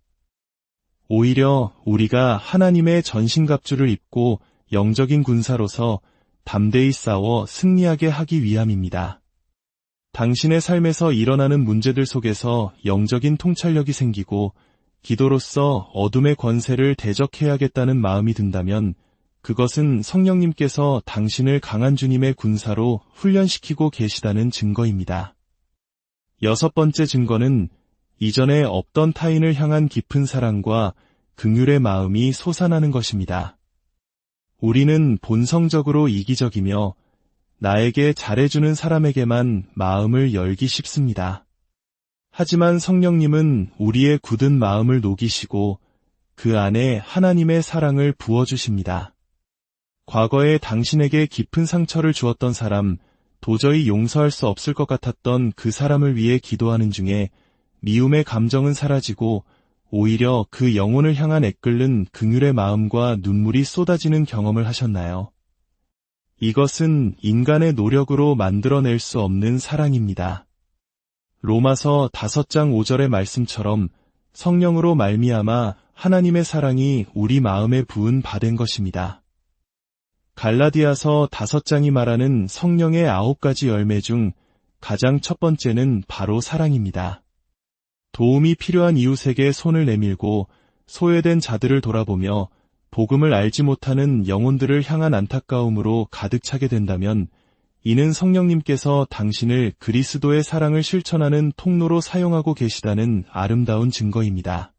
오히려 우리가 하나님의 전신갑주를 입고 영적인 군사로서 담대히 싸워 승리하게 하기 위함입니다. 당신의 삶에서 일어나는 문제들 속에서 영적인 통찰력이 생기고 기도로서 어둠의 권세를 대적해야겠다는 마음이 든다면 그것은 성령님께서 당신을 강한 주님의 군사로 훈련시키고 계시다는 증거입니다. 6번째 증거는 이전에 없던 타인을 향한 깊은 사랑과 긍휼의 마음이 솟아나는 것입니다. 우리는 본성적으로 이기적이며 나에게 잘해주는 사람에게만 마음을 열기 쉽습니다. 하지만 성령님은 우리의 굳은 마음을 녹이시고 그 안에 하나님의 사랑을 부어주십니다. 과거에 당신에게 깊은 상처를 주었던 사람, 도저히 용서할 수 없을 것 같았던 그 사람을 위해 기도하는 중에 미움의 감정은 사라지고 오히려 그 영혼을 향한 애끓는 긍휼의 마음과 눈물이 쏟아지는 경험을 하셨나요? 이것은 인간의 노력으로 만들어낼 수 없는 사랑입니다. 로마서 5장 5절의 말씀처럼 성령으로 말미암아 하나님의 사랑이 우리 마음에 부은 바 된 것입니다. 갈라디아서 5장이 말하는 성령의 9가지 열매 중 가장 첫 번째는 바로 사랑입니다. 도움이 필요한 이웃에게 손을 내밀고 소외된 자들을 돌아보며 복음을 알지 못하는 영혼들을 향한 안타까움으로 가득 차게 된다면 이는 성령님께서 당신을 그리스도의 사랑을 실천하는 통로로 사용하고 계시다는 아름다운 증거입니다.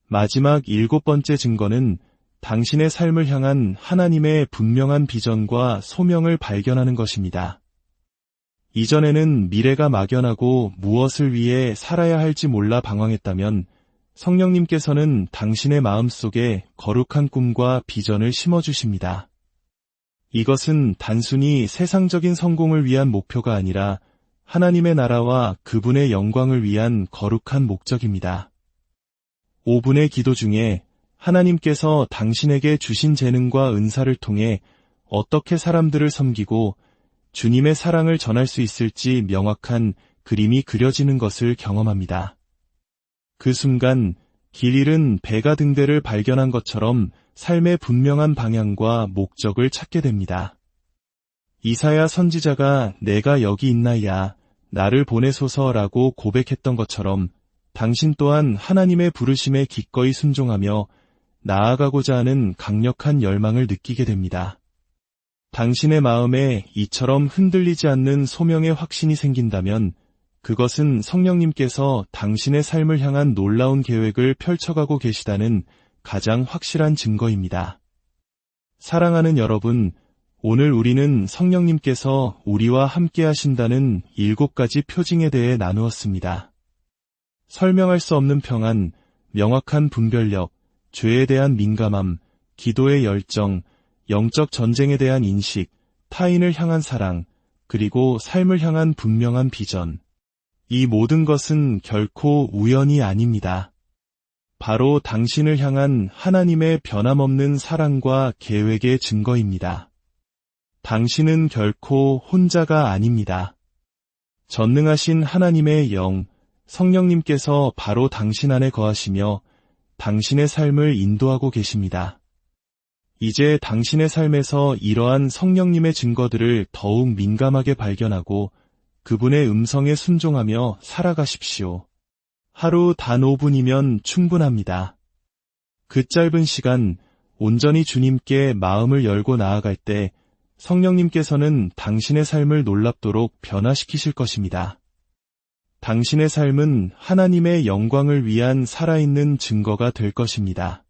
마지막 7번째 증거는 당신의 삶을 향한 하나님의 분명한 비전과 소명을 발견하는 것입니다. 이전에는 미래가 막연하고 무엇을 위해 살아야 할지 몰라 방황했다면 성령님께서는 당신의 마음속에 거룩한 꿈과 비전을 심어주십니다. 이것은 단순히 세상적인 성공을 위한 목표가 아니라 하나님의 나라와 그분의 영광을 위한 거룩한 목적입니다. 5분의 기도 중에 하나님께서 당신에게 주신 재능과 은사를 통해 어떻게 사람들을 섬기고 주님의 사랑을 전할 수 있을지 명확한 그림이 그려지는 것을 경험합니다. 그 순간 길 잃은 배가 등대를 발견한 것처럼 삶의 분명한 방향과 목적을 찾게 됩니다. 이사야 선지자가 내가 여기 있나이다, 나를 보내소서라고 고백했던 것처럼 당신 또한 하나님의 부르심에 기꺼이 순종하며 나아가고자 하는 강력한 열망을 느끼게 됩니다. 당신의 마음에 이처럼 흔들리지 않는 소명의 확신이 생긴다면 그것은 성령님께서 당신의 삶을 향한 놀라운 계획을 펼쳐가고 계시다는 가장 확실한 증거입니다. 사랑하는 여러분, 오늘 우리는 성령님께서 우리와 함께 하신다는 7가지 표징에 대해 나누었습니다. 설명할 수 없는 평안, 명확한 분별력, 죄에 대한 민감함, 기도의 열정, 영적 전쟁에 대한 인식, 타인을 향한 사랑, 그리고 삶을 향한 분명한 비전. 이 모든 것은 결코 우연이 아닙니다. 바로 당신을 향한 하나님의 변함없는 사랑과 계획의 증거입니다. 당신은 결코 혼자가 아닙니다. 전능하신 하나님의 영, 성령님께서 바로 당신 안에 거하시며 당신의 삶을 인도하고 계십니다. 이제 당신의 삶에서 이러한 성령님의 증거들을 더욱 민감하게 발견하고 그분의 음성에 순종하며 살아가십시오. 하루 단 5분이면 충분합니다. 그 짧은 시간, 온전히 주님께 마음을 열고 나아갈 때 성령님께서는 당신의 삶을 놀랍도록 변화시키실 것입니다. 당신의 삶은 하나님의 영광을 위한 살아있는 증거가 될 것입니다.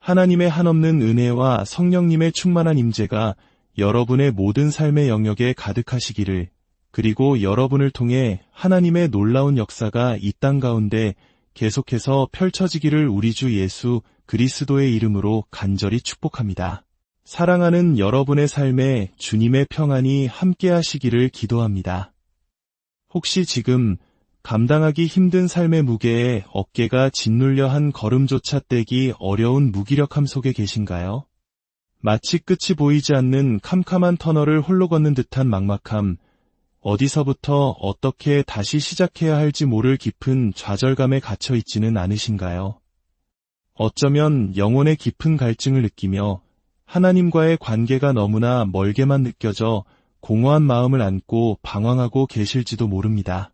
하나님의 한없는 은혜와 성령님의 충만한 임재가 여러분의 모든 삶의 영역에 가득하시기를, 그리고 여러분을 통해 하나님의 놀라운 역사가 이 땅 가운데 계속해서 펼쳐지기를 우리 주 예수 그리스도의 이름으로 간절히 축복합니다. 사랑하는 여러분의 삶에 주님의 평안이 함께 하시기를 기도합니다. 혹시 지금 감당하기 힘든 삶의 무게에 어깨가 짓눌려 한 걸음조차 떼기 어려운 무기력함 속에 계신가요? 마치 끝이 보이지 않는 캄캄한 터널을 홀로 걷는 듯한 막막함, 어디서부터 어떻게 다시 시작해야 할지 모를 깊은 좌절감에 갇혀 있지는 않으신가요? 어쩌면 영혼의 깊은 갈증을 느끼며 하나님과의 관계가 너무나 멀게만 느껴져 공허한 마음을 안고 방황하고 계실지도 모릅니다.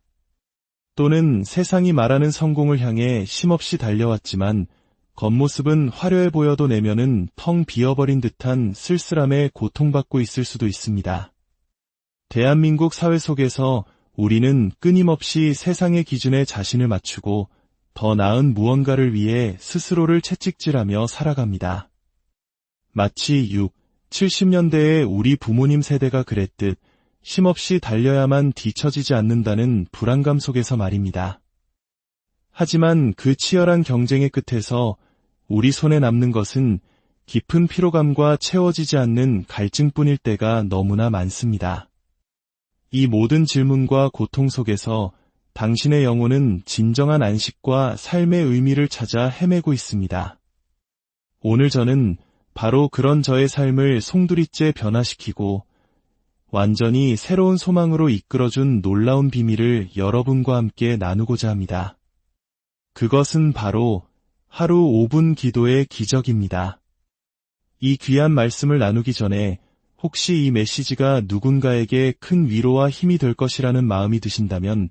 또는 세상이 말하는 성공을 향해 쉼없이 달려왔지만 겉모습은 화려해 보여도 내면은 텅 비어버린 듯한 쓸쓸함에 고통받고 있을 수도 있습니다. 대한민국 사회 속에서 우리는 끊임없이 세상의 기준에 자신을 맞추고 더 나은 무언가를 위해 스스로를 채찍질하며 살아갑니다. 마치 6, 70년대의 우리 부모님 세대가 그랬듯 쉼없이 달려야만 뒤처지지 않는다는 불안감 속에서 말입니다. 하지만 그 치열한 경쟁의 끝에서 우리 손에 남는 것은 깊은 피로감과 채워지지 않는 갈증뿐일 때가 너무나 많습니다. 이 모든 질문과 고통 속에서 당신의 영혼은 진정한 안식과 삶의 의미를 찾아 헤매고 있습니다. 오늘 저는 바로 그런 저의 삶을 송두리째 변화시키고 완전히 새로운 소망으로 이끌어준 놀라운 비밀을 여러분과 함께 나누고자 합니다. 그것은 바로 하루 5분 기도의 기적입니다. 이 귀한 말씀을 나누기 전에 혹시 이 메시지가 누군가에게 큰 위로와 힘이 될 것이라는 마음이 드신다면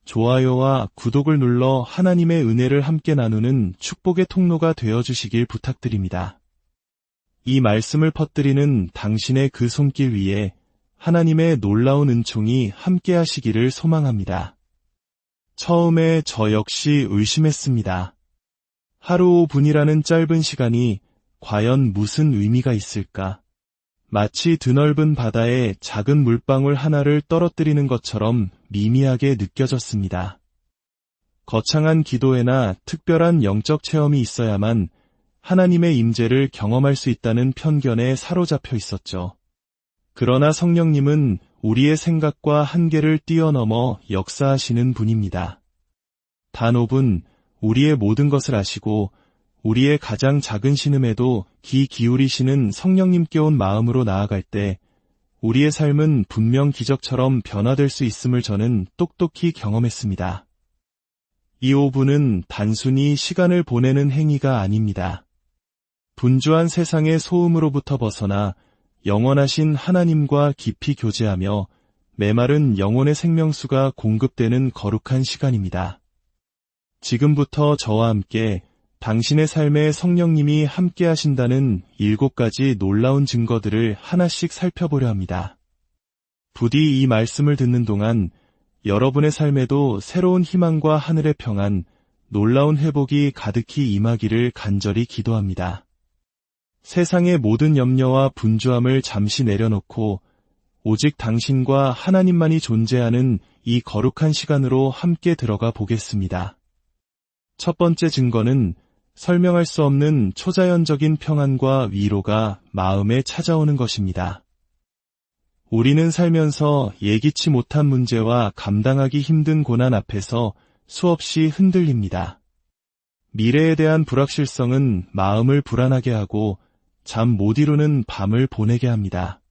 좋아요와 구독을 눌러 하나님의 은혜를 함께 나누는 축복의 통로가 되어주시길 부탁드립니다. 이 말씀을 퍼뜨리는 당신의 그 손길 위에 하나님의 놀라운 은총이 함께 하시기를 소망합니다. 처음에 저 역시 의심했습니다. 하루 5분이라는 짧은 시간이 과연 무슨 의미가 있을까? 마치 드넓은 바다에 작은 물방울 하나를 떨어뜨리는 것처럼 미미하게 느껴졌습니다. 거창한 기도회나 특별한 영적 체험이 있어야만 하나님의 임재를 경험할 수 있다는 편견에 사로잡혀 있었죠. 그러나 성령님은 우리의 생각과 한계를 뛰어넘어 역사하시는 분입니다. 단 5분, 우리의 모든 것을 아시고 우리의 가장 작은 신음에도 귀 기울이시는 성령님께 온 마음으로 나아갈 때 우리의 삶은 분명 기적처럼 변화될 수 있음을 저는 똑똑히 경험했습니다. 이 5분은 단순히 시간을 보내는 행위가 아닙니다. 분주한 세상의 소음으로부터 벗어나 영원하신 하나님과 깊이 교제하며 메마른 영혼의 생명수가 공급되는 거룩한 시간입니다. 지금부터 저와 함께 당신의 삶에 성령님이 함께 하신다는 7가지 놀라운 증거들을 하나씩 살펴보려 합니다. 부디 이 말씀을 듣는 동안 여러분의 삶에도 새로운 희망과 하늘의 평안, 놀라운 회복이 가득히 임하기를 간절히 기도합니다. 세상의 모든 염려와 분주함을 잠시 내려놓고 오직 당신과 하나님만이 존재하는 이 거룩한 시간으로 함께 들어가 보겠습니다. 첫 번째 증거는 설명할 수 없는 초자연적인 평안과 위로가 마음에 찾아오는 것입니다. 우리는 살면서 예기치 못한 문제와 감당하기 힘든 고난 앞에서 수없이 흔들립니다. 미래에 대한 불확실성은 마음을 불안하게 하고 잠 못 이루는 밤을 보내게 합니다.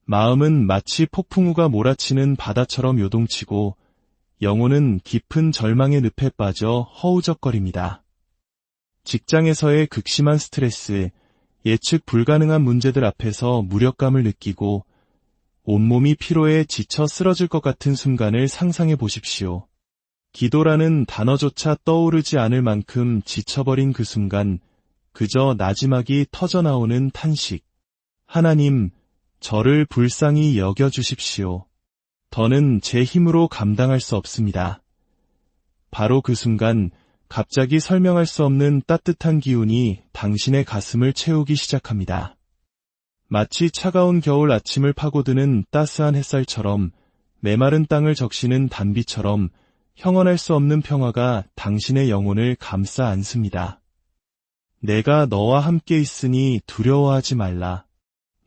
마음은 마치 폭풍우가 몰아치는 바다처럼 요동치고 영혼은 깊은 절망의 늪에 빠져 허우적거립니다. 직장에서의 극심한 스트레스, 예측 불가능한 문제들 앞에서 무력감을 느끼고 온몸이 피로에 지쳐 쓰러질 것 같은 순간을 상상해 보십시오. 기도라는 단어조차 떠오르지 않을 만큼 지쳐버린 그 순간, 그저 나지막이 터져나오는 탄식. 하나님, 저를 불쌍히 여겨주십시오. 더는 제 힘으로 감당할 수 없습니다. 바로 그 순간, 갑자기 설명할 수 없는 따뜻한 기운이 당신의 가슴을 채우기 시작합니다. 마치 차가운 겨울 아침을 파고드는 따스한 햇살처럼 메마른 땅을 적시는 단비처럼 형언할 수 없는 평화가 당신의 영혼을 감싸 안습니다. 내가 너와 함께 있으니 두려워하지 말라.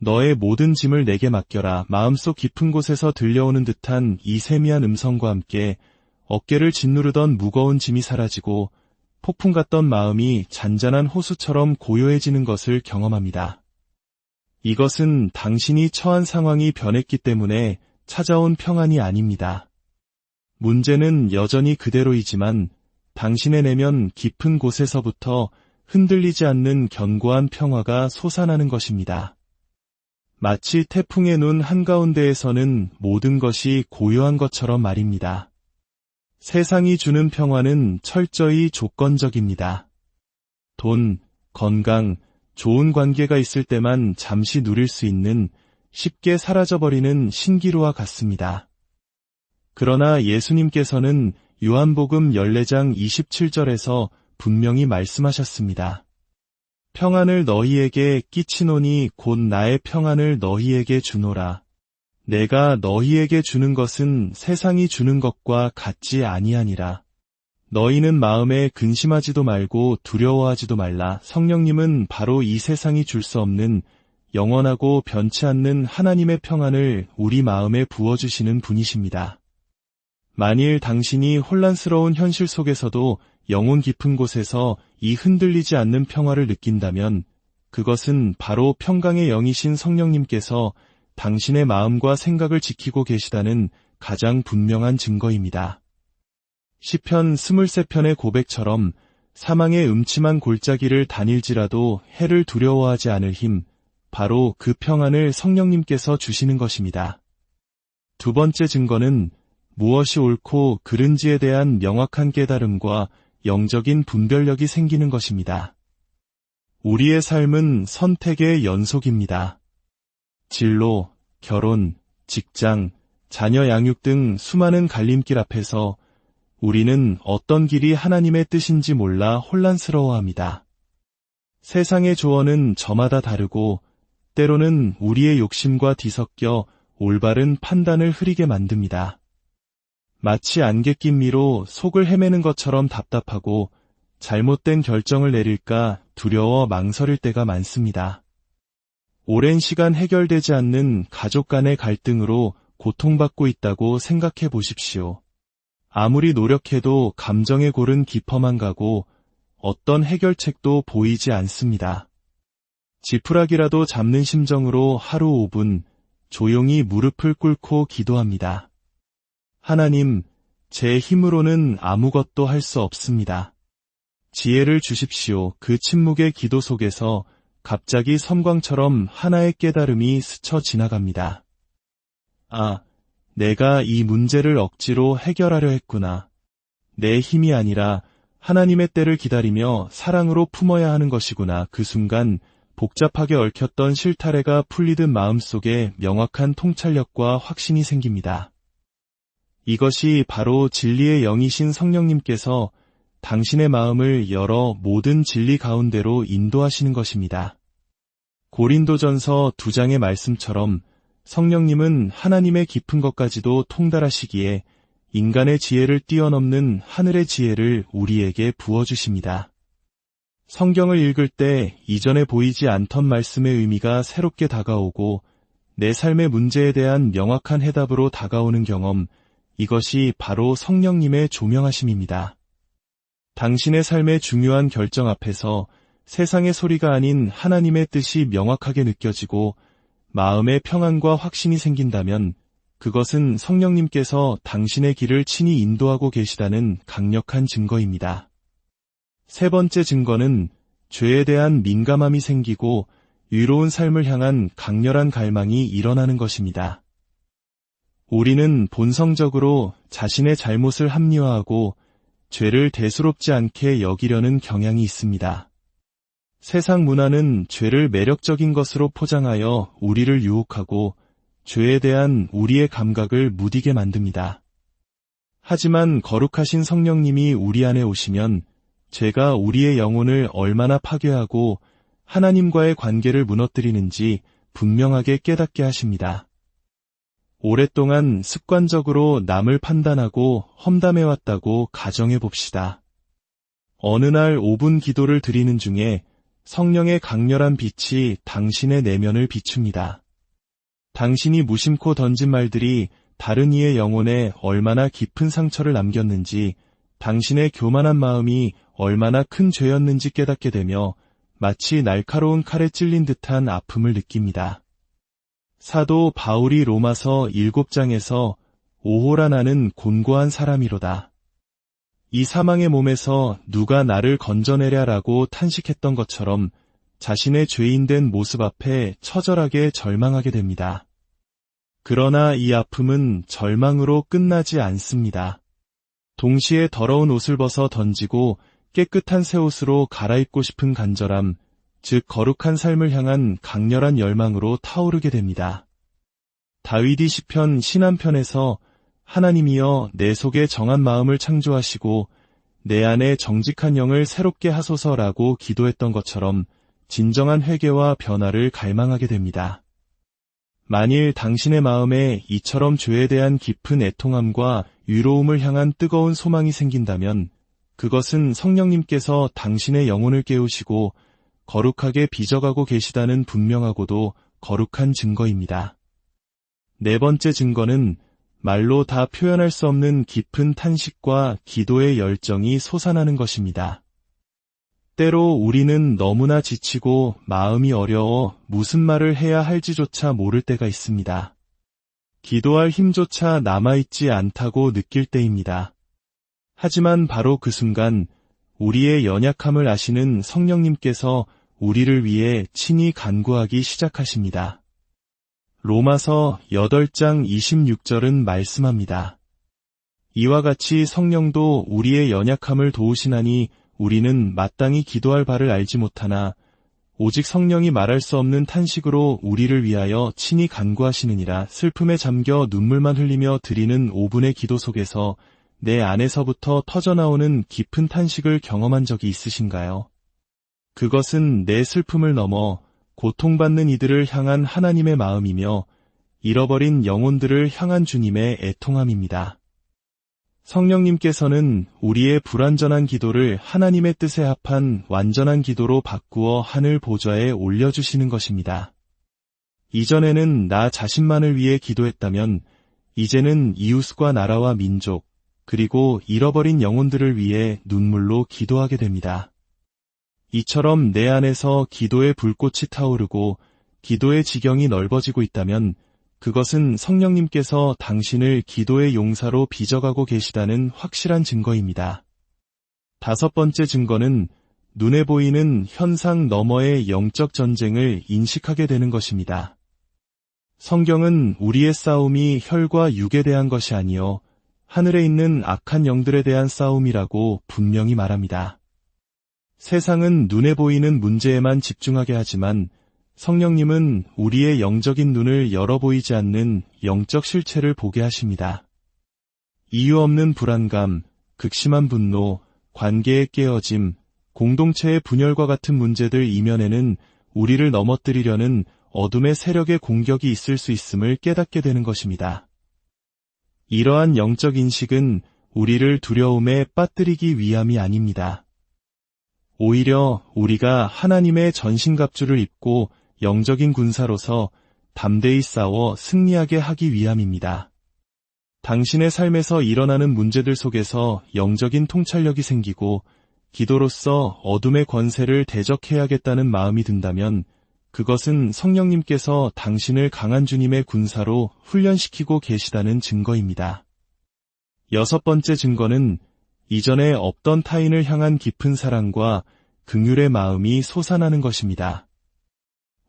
너의 모든 짐을 내게 맡겨라. 마음속 깊은 곳에서 들려오는 듯한 이 세미한 음성과 함께 어깨를 짓누르던 무거운 짐이 사라지고 폭풍 같던 마음이 잔잔한 호수처럼 고요해지는 것을 경험합니다. 이것은 당신이 처한 상황이 변했기 때문에 찾아온 평안이 아닙니다. 문제는 여전히 그대로이지만 당신의 내면 깊은 곳에서부터 흔들리지 않는 견고한 평화가 솟아나는 것입니다. 마치 태풍의 눈 한가운데에서는 모든 것이 고요한 것처럼 말입니다. 세상이 주는 평화는 철저히 조건적입니다. 돈, 건강, 좋은 관계가 있을 때만 잠시 누릴 수 있는 쉽게 사라져버리는 신기루와 같습니다. 그러나 예수님께서는 요한복음 14장 27절에서 분명히 말씀하셨습니다. 평안을 너희에게 끼치노니 곧 나의 평안을 너희에게 주노라. 내가 너희에게 주는 것은 세상이 주는 것과 같지 아니하니라. 너희는 마음에 근심하지도 말고 두려워하지도 말라. 성령님은 바로 이 세상이 줄 수 없는 영원하고 변치 않는 하나님의 평안을 우리 마음에 부어주시는 분이십니다. 만일 당신이 혼란스러운 현실 속에서도 영혼 깊은 곳에서 이 흔들리지 않는 평화를 느낀다면 그것은 바로 평강의 영이신 성령님께서 당신의 마음과 생각을 지키고 계시다는 가장 분명한 증거입니다. 시편 23편의 고백처럼 사망의 음침한 골짜기를 다닐지라도 해를 두려워하지 않을 힘, 바로 그 평안을 성령님께서 주시는 것입니다. 두 번째 증거는 무엇이 옳고 그른지에 대한 명확한 깨달음과 영적인 분별력이 생기는 것입니다. 우리의 삶은 선택의 연속입니다. 진로, 결혼, 직장, 자녀 양육 등 수많은 갈림길 앞에서 우리는 어떤 길이 하나님의 뜻인지 몰라 혼란스러워합니다. 세상의 조언은 저마다 다르고 때로는 우리의 욕심과 뒤섞여 올바른 판단을 흐리게 만듭니다. 마치 안개 낀 미로 속을 헤매는 것처럼 답답하고 잘못된 결정을 내릴까 두려워 망설일 때가 많습니다. 오랜 시간 해결되지 않는 가족 간의 갈등으로 고통받고 있다고 생각해 보십시오. 아무리 노력해도 감정의 골은 깊어만 가고 어떤 해결책도 보이지 않습니다. 지푸라기라도 잡는 심정으로 하루 5분 조용히 무릎을 꿇고 기도합니다. 하나님, 제 힘으로는 아무것도 할 수 없습니다. 지혜를 주십시오. 그 침묵의 기도 속에서 갑자기 섬광처럼 하나의 깨달음이 스쳐 지나갑니다. 아, 내가 이 문제를 억지로 해결하려 했구나. 내 힘이 아니라 하나님의 때를 기다리며 사랑으로 품어야 하는 것이구나. 그 순간 복잡하게 얽혔던 실타래가 풀리듯 마음속에 명확한 통찰력과 확신이 생깁니다. 이것이 바로 진리의 영이신 성령님께서 당신의 마음을 열어 모든 진리 가운데로 인도하시는 것입니다. 고린도전서 2장의 말씀처럼 성령님은 하나님의 깊은 것까지도 통달하시기에 인간의 지혜를 뛰어넘는 하늘의 지혜를 우리에게 부어주십니다. 성경을 읽을 때 이전에 보이지 않던 말씀의 의미가 새롭게 다가오고 내 삶의 문제에 대한 명확한 해답으로 다가오는 경험, 이것이 바로 성령님의 조명하심입니다. 당신의 삶의 중요한 결정 앞에서 세상의 소리가 아닌 하나님의 뜻이 명확하게 느껴지고 마음의 평안과 확신이 생긴다면 그것은 성령님께서 당신의 길을 친히 인도하고 계시다는 강력한 증거입니다. 세 번째 증거는 죄에 대한 민감함이 생기고 의로운 삶을 향한 강렬한 갈망이 일어나는 것입니다. 우리는 본성적으로 자신의 잘못을 합리화하고 죄를 대수롭지 않게 여기려는 경향이 있습니다. 세상 문화는 죄를 매력적인 것으로 포장하여 우리를 유혹하고 죄에 대한 우리의 감각을 무디게 만듭니다. 하지만 거룩하신 성령님이 우리 안에 오시면 죄가 우리의 영혼을 얼마나 파괴하고 하나님과의 관계를 무너뜨리는지 분명하게 깨닫게 하십니다. 오랫동안 습관적으로 남을 판단하고 험담해왔다고 가정해 봅시다. 어느 날 5분 기도를 드리는 중에 성령의 강렬한 빛이 당신의 내면을 비춥니다. 당신이 무심코 던진 말들이 다른 이의 영혼에 얼마나 깊은 상처를 남겼는지, 당신의 교만한 마음이 얼마나 큰 죄였는지 깨닫게 되며 마치 날카로운 칼에 찔린 듯한 아픔을 느낍니다. 사도 바울이 로마서 7장에서 오호라 나는 곤고한 사람이로다. 이 사망의 몸에서 누가 나를 건져내랴라고 탄식했던 것처럼 자신의 죄인된 모습 앞에 처절하게 절망하게 됩니다. 그러나 이 아픔은 절망으로 끝나지 않습니다. 동시에 더러운 옷을 벗어 던지고 깨끗한 새 옷으로 갈아입고 싶은 간절함, 즉 거룩한 삶을 향한 강렬한 열망으로 타오르게 됩니다. 다윗이 시편 신한편에서 하나님이여 내 속에 정한 마음을 창조하시고 내 안에 정직한 영을 새롭게 하소서라고 기도했던 것처럼 진정한 회개와 변화를 갈망하게 됩니다. 만일 당신의 마음에 이처럼 죄에 대한 깊은 애통함과 위로움을 향한 뜨거운 소망이 생긴다면 그것은 성령님께서 당신의 영혼을 깨우시고 거룩하게 빚어가고 계시다는 분명하고도 거룩한 증거입니다. 네 번째 증거는 말로 다 표현할 수 없는 깊은 탄식과 기도의 열정이 솟아나는 것입니다. 때로 우리는 너무나 지치고 마음이 어려워 무슨 말을 해야 할지조차 모를 때가 있습니다. 기도할 힘조차 남아있지 않다고 느낄 때입니다. 하지만 바로 그 순간 우리의 연약함을 아시는 성령님께서 우리를 위해 친히 간구하기 시작하십니다. 로마서 8장 26절은 말씀합니다. 이와 같이 성령도 우리의 연약함을 도우시나니 우리는 마땅히 기도할 바를 알지 못하나 오직 성령이 말할 수 없는 탄식으로 우리를 위하여 친히 간구하시느니라. 슬픔에 잠겨 눈물만 흘리며 드리는 5분의 기도 속에서 내 안에서부터 터져나오는 깊은 탄식을 경험한 적이 있으신가요? 그것은 내 슬픔을 넘어 고통받는 이들을 향한 하나님의 마음이며 잃어버린 영혼들을 향한 주님의 애통함입니다. 성령님께서는 우리의 불완전한 기도를 하나님의 뜻에 합한 완전한 기도로 바꾸어 하늘 보좌에 올려주시는 것입니다. 이전에는 나 자신만을 위해 기도했다면 이제는 이웃과 나라와 민족, 그리고 잃어버린 영혼들을 위해 눈물로 기도하게 됩니다. 이처럼 내 안에서 기도의 불꽃이 타오르고 기도의 지경이 넓어지고 있다면 그것은 성령님께서 당신을 기도의 용사로 빚어가고 계시다는 확실한 증거입니다. 다섯 번째 증거는 눈에 보이는 현상 너머의 영적 전쟁을 인식하게 되는 것입니다. 성경은 우리의 싸움이 혈과 육에 대한 것이 아니요 하늘에 있는 악한 영들에 대한 싸움이라고 분명히 말합니다. 세상은 눈에 보이는 문제에만 집중하게 하지만 성령님은 우리의 영적인 눈을 열어 보이지 않는 영적 실체를 보게 하십니다. 이유 없는 불안감, 극심한 분노, 관계의 깨어짐, 공동체의 분열과 같은 문제들 이면에는 우리를 넘어뜨리려는 어둠의 세력의 공격이 있을 수 있음을 깨닫게 되는 것입니다. 이러한 영적 인식은 우리를 두려움에 빠뜨리기 위함이 아닙니다. 오히려 우리가 하나님의 전신갑주를 입고 영적인 군사로서 담대히 싸워 승리하게 하기 위함입니다. 당신의 삶에서 일어나는 문제들 속에서 영적인 통찰력이 생기고 기도로서 어둠의 권세를 대적해야겠다는 마음이 든다면 그것은 성령님께서 당신을 강한 주님의 군사로 훈련시키고 계시다는 증거입니다. 6번째 증거는 이전에 없던 타인을 향한 깊은 사랑과 긍휼의 마음이 솟아나는 것입니다.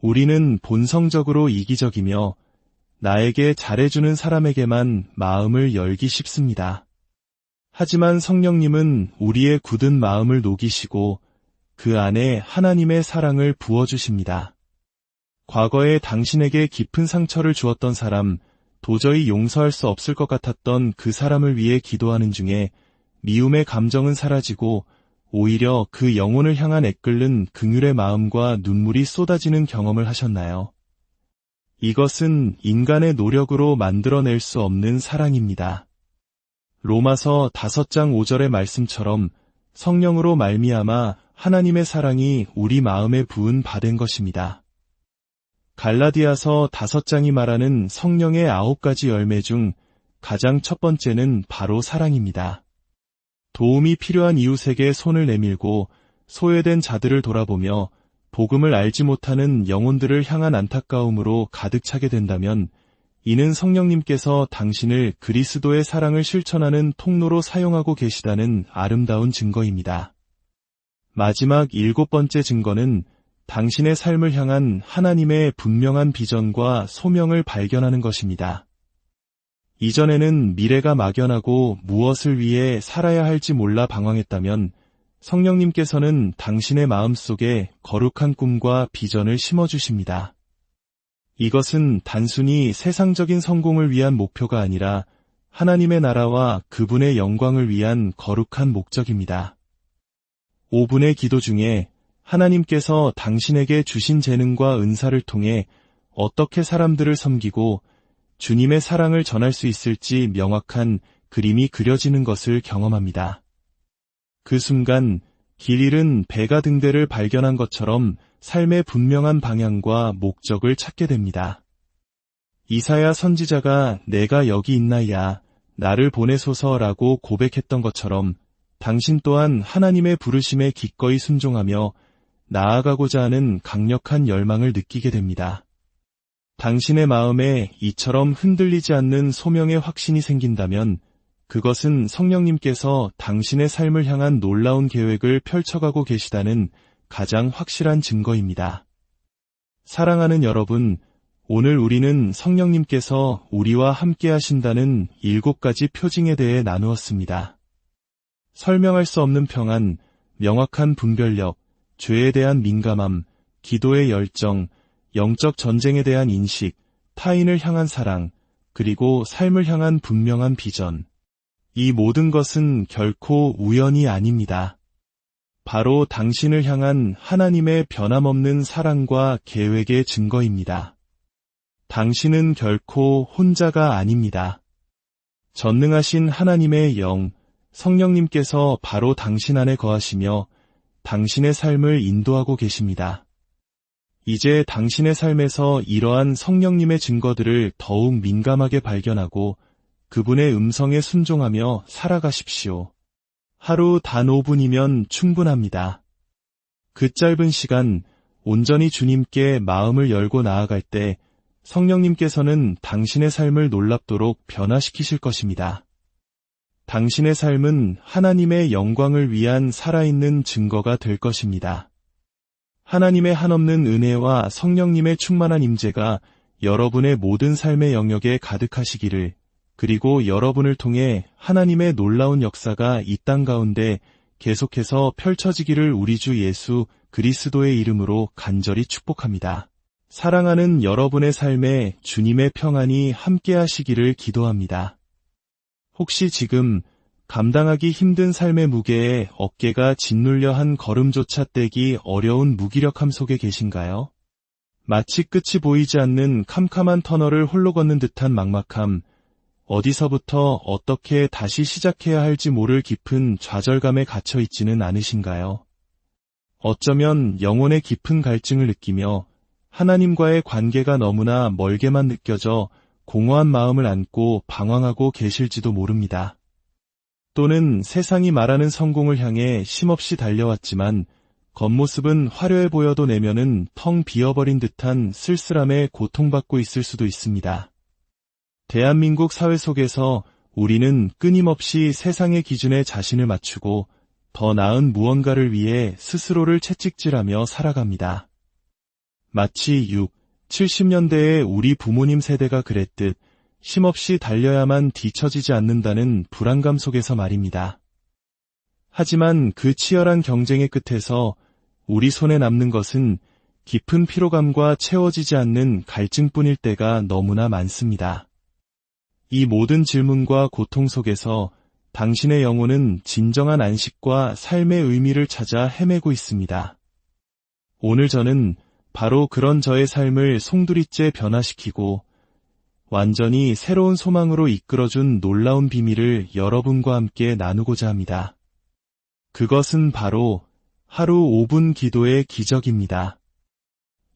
우리는 본성적으로 이기적이며 나에게 잘해주는 사람에게만 마음을 열기 쉽습니다. 하지만 성령님은 우리의 굳은 마음을 녹이시고 그 안에 하나님의 사랑을 부어주십니다. 과거에 당신에게 깊은 상처를 주었던 사람, 도저히 용서할 수 없을 것 같았던 그 사람을 위해 기도하는 중에 미움의 감정은 사라지고 오히려 그 영혼을 향한 애끓는 긍휼의 마음과 눈물이 쏟아지는 경험을 하셨나요? 이것은 인간의 노력으로 만들어낼 수 없는 사랑입니다. 로마서 5장 5절의 말씀처럼 성령으로 말미암아 하나님의 사랑이 우리 마음에 부은 바 된 것입니다. 갈라디아서 5장이 말하는 성령의 9가지 열매 중 가장 첫 번째는 바로 사랑입니다. 도움이 필요한 이웃에게 손을 내밀고 소외된 자들을 돌아보며 복음을 알지 못하는 영혼들을 향한 안타까움으로 가득 차게 된다면 이는 성령님께서 당신을 그리스도의 사랑을 실천하는 통로로 사용하고 계시다는 아름다운 증거입니다. 마지막 7번째 증거는 당신의 삶을 향한 하나님의 분명한 비전과 소명을 발견하는 것입니다. 이전에는 미래가 막연하고 무엇을 위해 살아야 할지 몰라 방황했다면 성령님께서는 당신의 마음속에 거룩한 꿈과 비전을 심어주십니다. 이것은 단순히 세상적인 성공을 위한 목표가 아니라 하나님의 나라와 그분의 영광을 위한 거룩한 목적입니다. 5분의 기도 중에 하나님께서 당신에게 주신 재능과 은사를 통해 어떻게 사람들을 섬기고 주님의 사랑을 전할 수 있을지 명확한 그림이 그려지는 것을 경험합니다. 그 순간 길 잃은 배가 등대를 발견한 것처럼 삶의 분명한 방향과 목적을 찾게 됩니다. 이사야 선지자가 내가 여기 있나이야 나를 보내소서라고 고백했던 것처럼 당신 또한 하나님의 부르심에 기꺼이 순종하며 나아가고자 하는 강력한 열망을 느끼게 됩니다. 당신의 마음에 이처럼 흔들리지 않는 소명의 확신이 생긴다면 그것은 성령님께서 당신의 삶을 향한 놀라운 계획을 펼쳐가고 계시다는 가장 확실한 증거입니다. 사랑하는 여러분, 오늘 우리는 성령님께서 우리와 함께 하신다는 7가지 표징에 대해 나누었습니다. 설명할 수 없는 평안, 명확한 분별력, 죄에 대한 민감함, 기도의 열정, 영적 전쟁에 대한 인식, 타인을 향한 사랑, 그리고 삶을 향한 분명한 비전. 이 모든 것은 결코 우연이 아닙니다. 바로 당신을 향한 하나님의 변함없는 사랑과 계획의 증거입니다. 당신은 결코 혼자가 아닙니다. 전능하신 하나님의 영, 성령님께서 바로 당신 안에 거하시며 당신의 삶을 인도하고 계십니다. 이제 당신의 삶에서 이러한 성령님의 증거들을 더욱 민감하게 발견하고 그분의 음성에 순종하며 살아가십시오. 하루 단 5분이면 충분합니다. 그 짧은 시간 온전히 주님께 마음을 열고 나아갈 때 성령님께서는 당신의 삶을 놀랍도록 변화시키실 것입니다. 당신의 삶은 하나님의 영광을 위한 살아있는 증거가 될 것입니다. 하나님의 한없는 은혜와 성령님의 충만한 임재가 여러분의 모든 삶의 영역에 가득하시기를, 그리고 여러분을 통해 하나님의 놀라운 역사가 이 땅 가운데 계속해서 펼쳐지기를 우리 주 예수 그리스도의 이름으로 간절히 축복합니다. 사랑하는 여러분의 삶에 주님의 평안이 함께 하시기를 기도합니다. 혹시 지금 감당하기 힘든 삶의 무게에 어깨가 짓눌려 한 걸음조차 떼기 어려운 무기력함 속에 계신가요? 마치 끝이 보이지 않는 캄캄한 터널을 홀로 걷는 듯한 막막함, 어디서부터 어떻게 다시 시작해야 할지 모를 깊은 좌절감에 갇혀 있지는 않으신가요? 어쩌면 영혼의 깊은 갈증을 느끼며 하나님과의 관계가 너무나 멀게만 느껴져 공허한 마음을 안고 방황하고 계실지도 모릅니다. 또는 세상이 말하는 성공을 향해 쉼없이 달려왔지만 겉모습은 화려해 보여도 내면은 텅 비어버린 듯한 쓸쓸함에 고통받고 있을 수도 있습니다. 대한민국 사회 속에서 우리는 끊임없이 세상의 기준에 자신을 맞추고 더 나은 무언가를 위해 스스로를 채찍질하며 살아갑니다. 마치 6, 70년대의 우리 부모님 세대가 그랬듯 쉼없이 달려야만 뒤처지지 않는다는 불안감 속에서 말입니다. 하지만 그 치열한 경쟁의 끝에서 우리 손에 남는 것은 깊은 피로감과 채워지지 않는 갈증뿐일 때가 너무나 많습니다. 이 모든 질문과 고통 속에서 당신의 영혼은 진정한 안식과 삶의 의미를 찾아 헤매고 있습니다. 오늘 저는 바로 그런 저의 삶을 송두리째 변화시키고 완전히 새로운 소망으로 이끌어준 놀라운 비밀을 여러분과 함께 나누고자 합니다. 그것은 바로 하루 5분 기도의 기적입니다.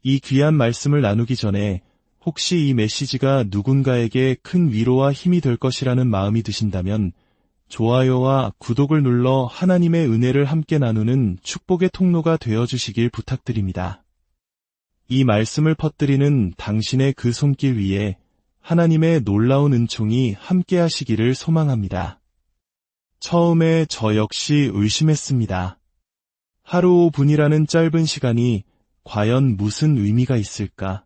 이 귀한 말씀을 나누기 전에 혹시 이 메시지가 누군가에게 큰 위로와 힘이 될 것이라는 마음이 드신다면 좋아요와 구독을 눌러 하나님의 은혜를 함께 나누는 축복의 통로가 되어주시길 부탁드립니다. 이 말씀을 퍼뜨리는 당신의 그 손길 위에 하나님의 놀라운 은총이 함께 하시기를 소망합니다. 처음에 저 역시 의심했습니다. 하루 5분이라는 짧은 시간이 과연 무슨 의미가 있을까?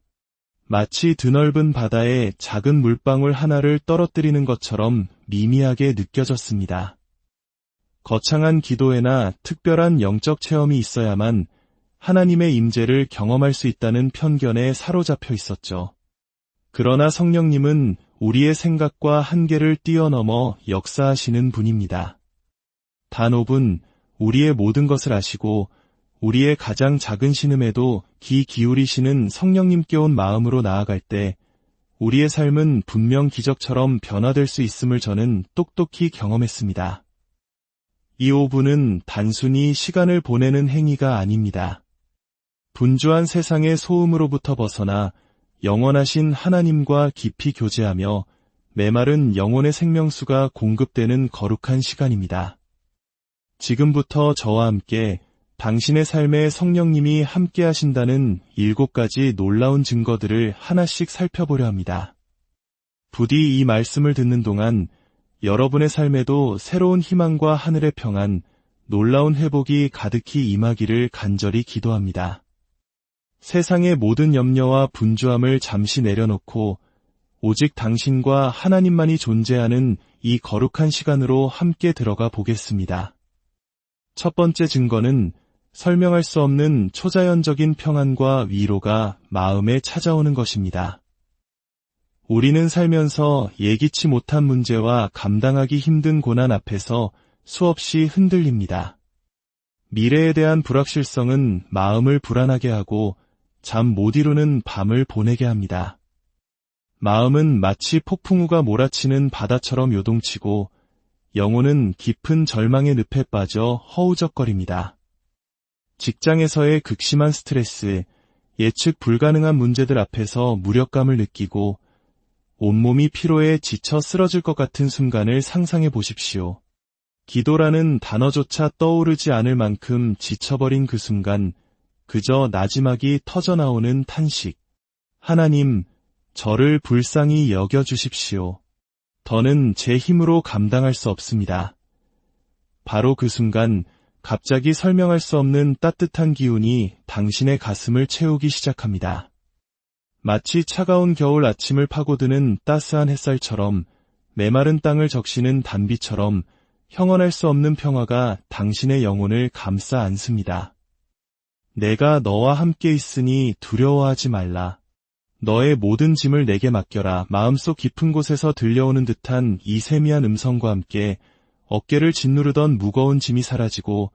마치 드넓은 바다에 작은 물방울 하나를 떨어뜨리는 것처럼 미미하게 느껴졌습니다. 거창한 기도회나 특별한 영적 체험이 있어야만 하나님의 임재를 경험할 수 있다는 편견에 사로잡혀 있었죠. 그러나 성령님은 우리의 생각과 한계를 뛰어넘어 역사하시는 분입니다. 단 5분 우리의 모든 것을 아시고 우리의 가장 작은 신음에도 귀 기울이시는 성령님께 온 마음으로 나아갈 때 우리의 삶은 분명 기적처럼 변화될 수 있음을 저는 똑똑히 경험했습니다. 이 5분은 단순히 시간을 보내는 행위가 아닙니다. 분주한 세상의 소음으로부터 벗어나 영원하신 하나님과 깊이 교제하며 메마른 영혼의 생명수가 공급되는 거룩한 시간입니다. 지금부터 저와 함께 당신의 삶에 성령님이 함께 하신다는 7가지 놀라운 증거들을 하나씩 살펴보려 합니다. 부디 이 말씀을 듣는 동안 여러분의 삶에도 새로운 희망과 하늘의 평안, 놀라운 회복이 가득히 임하기를 간절히 기도합니다. 세상의 모든 염려와 분주함을 잠시 내려놓고 오직 당신과 하나님만이 존재하는 이 거룩한 시간으로 함께 들어가 보겠습니다. 첫 번째 증거는 설명할 수 없는 초자연적인 평안과 위로가 마음에 찾아오는 것입니다. 우리는 살면서 예기치 못한 문제와 감당하기 힘든 고난 앞에서 수없이 흔들립니다. 미래에 대한 불확실성은 마음을 불안하게 하고 잠 못 이루는 밤을 보내게 합니다. 마음은 마치 폭풍우가 몰아치는 바다처럼 요동치고 영혼은 깊은 절망의 늪에 빠져 허우적거립니다. 직장에서의 극심한 스트레스, 예측 불가능한 문제들 앞에서 무력감을 느끼고 온몸이 피로에 지쳐 쓰러질 것 같은 순간을 상상해 보십시오. 기도라는 단어조차 떠오르지 않을 만큼 지쳐버린 그 순간, 그저 나지막이 터져나오는 탄식. 하나님, 저를 불쌍히 여겨주십시오. 더는 제 힘으로 감당할 수 없습니다. 바로 그 순간, 갑자기 설명할 수 없는 따뜻한 기운이 당신의 가슴을 채우기 시작합니다. 마치 차가운 겨울 아침을 파고드는 따스한 햇살처럼 메마른 땅을 적시는 단비처럼 형언할 수 없는 평화가 당신의 영혼을 감싸 안습니다. 내가 너와 함께 있으니 두려워하지 말라. 너의 모든 짐을 내게 맡겨라. 마음속 깊은 곳에서 들려오는 듯한 이 세미한 음성과 함께 어깨를 짓누르던 무거운 짐이 사라지고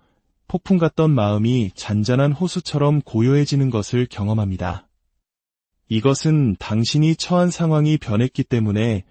폭풍 같던 마음이 잔잔한 호수처럼 고요해지는 것을 경험합니다. 이것은 당신이 처한 상황이 변했기 때문에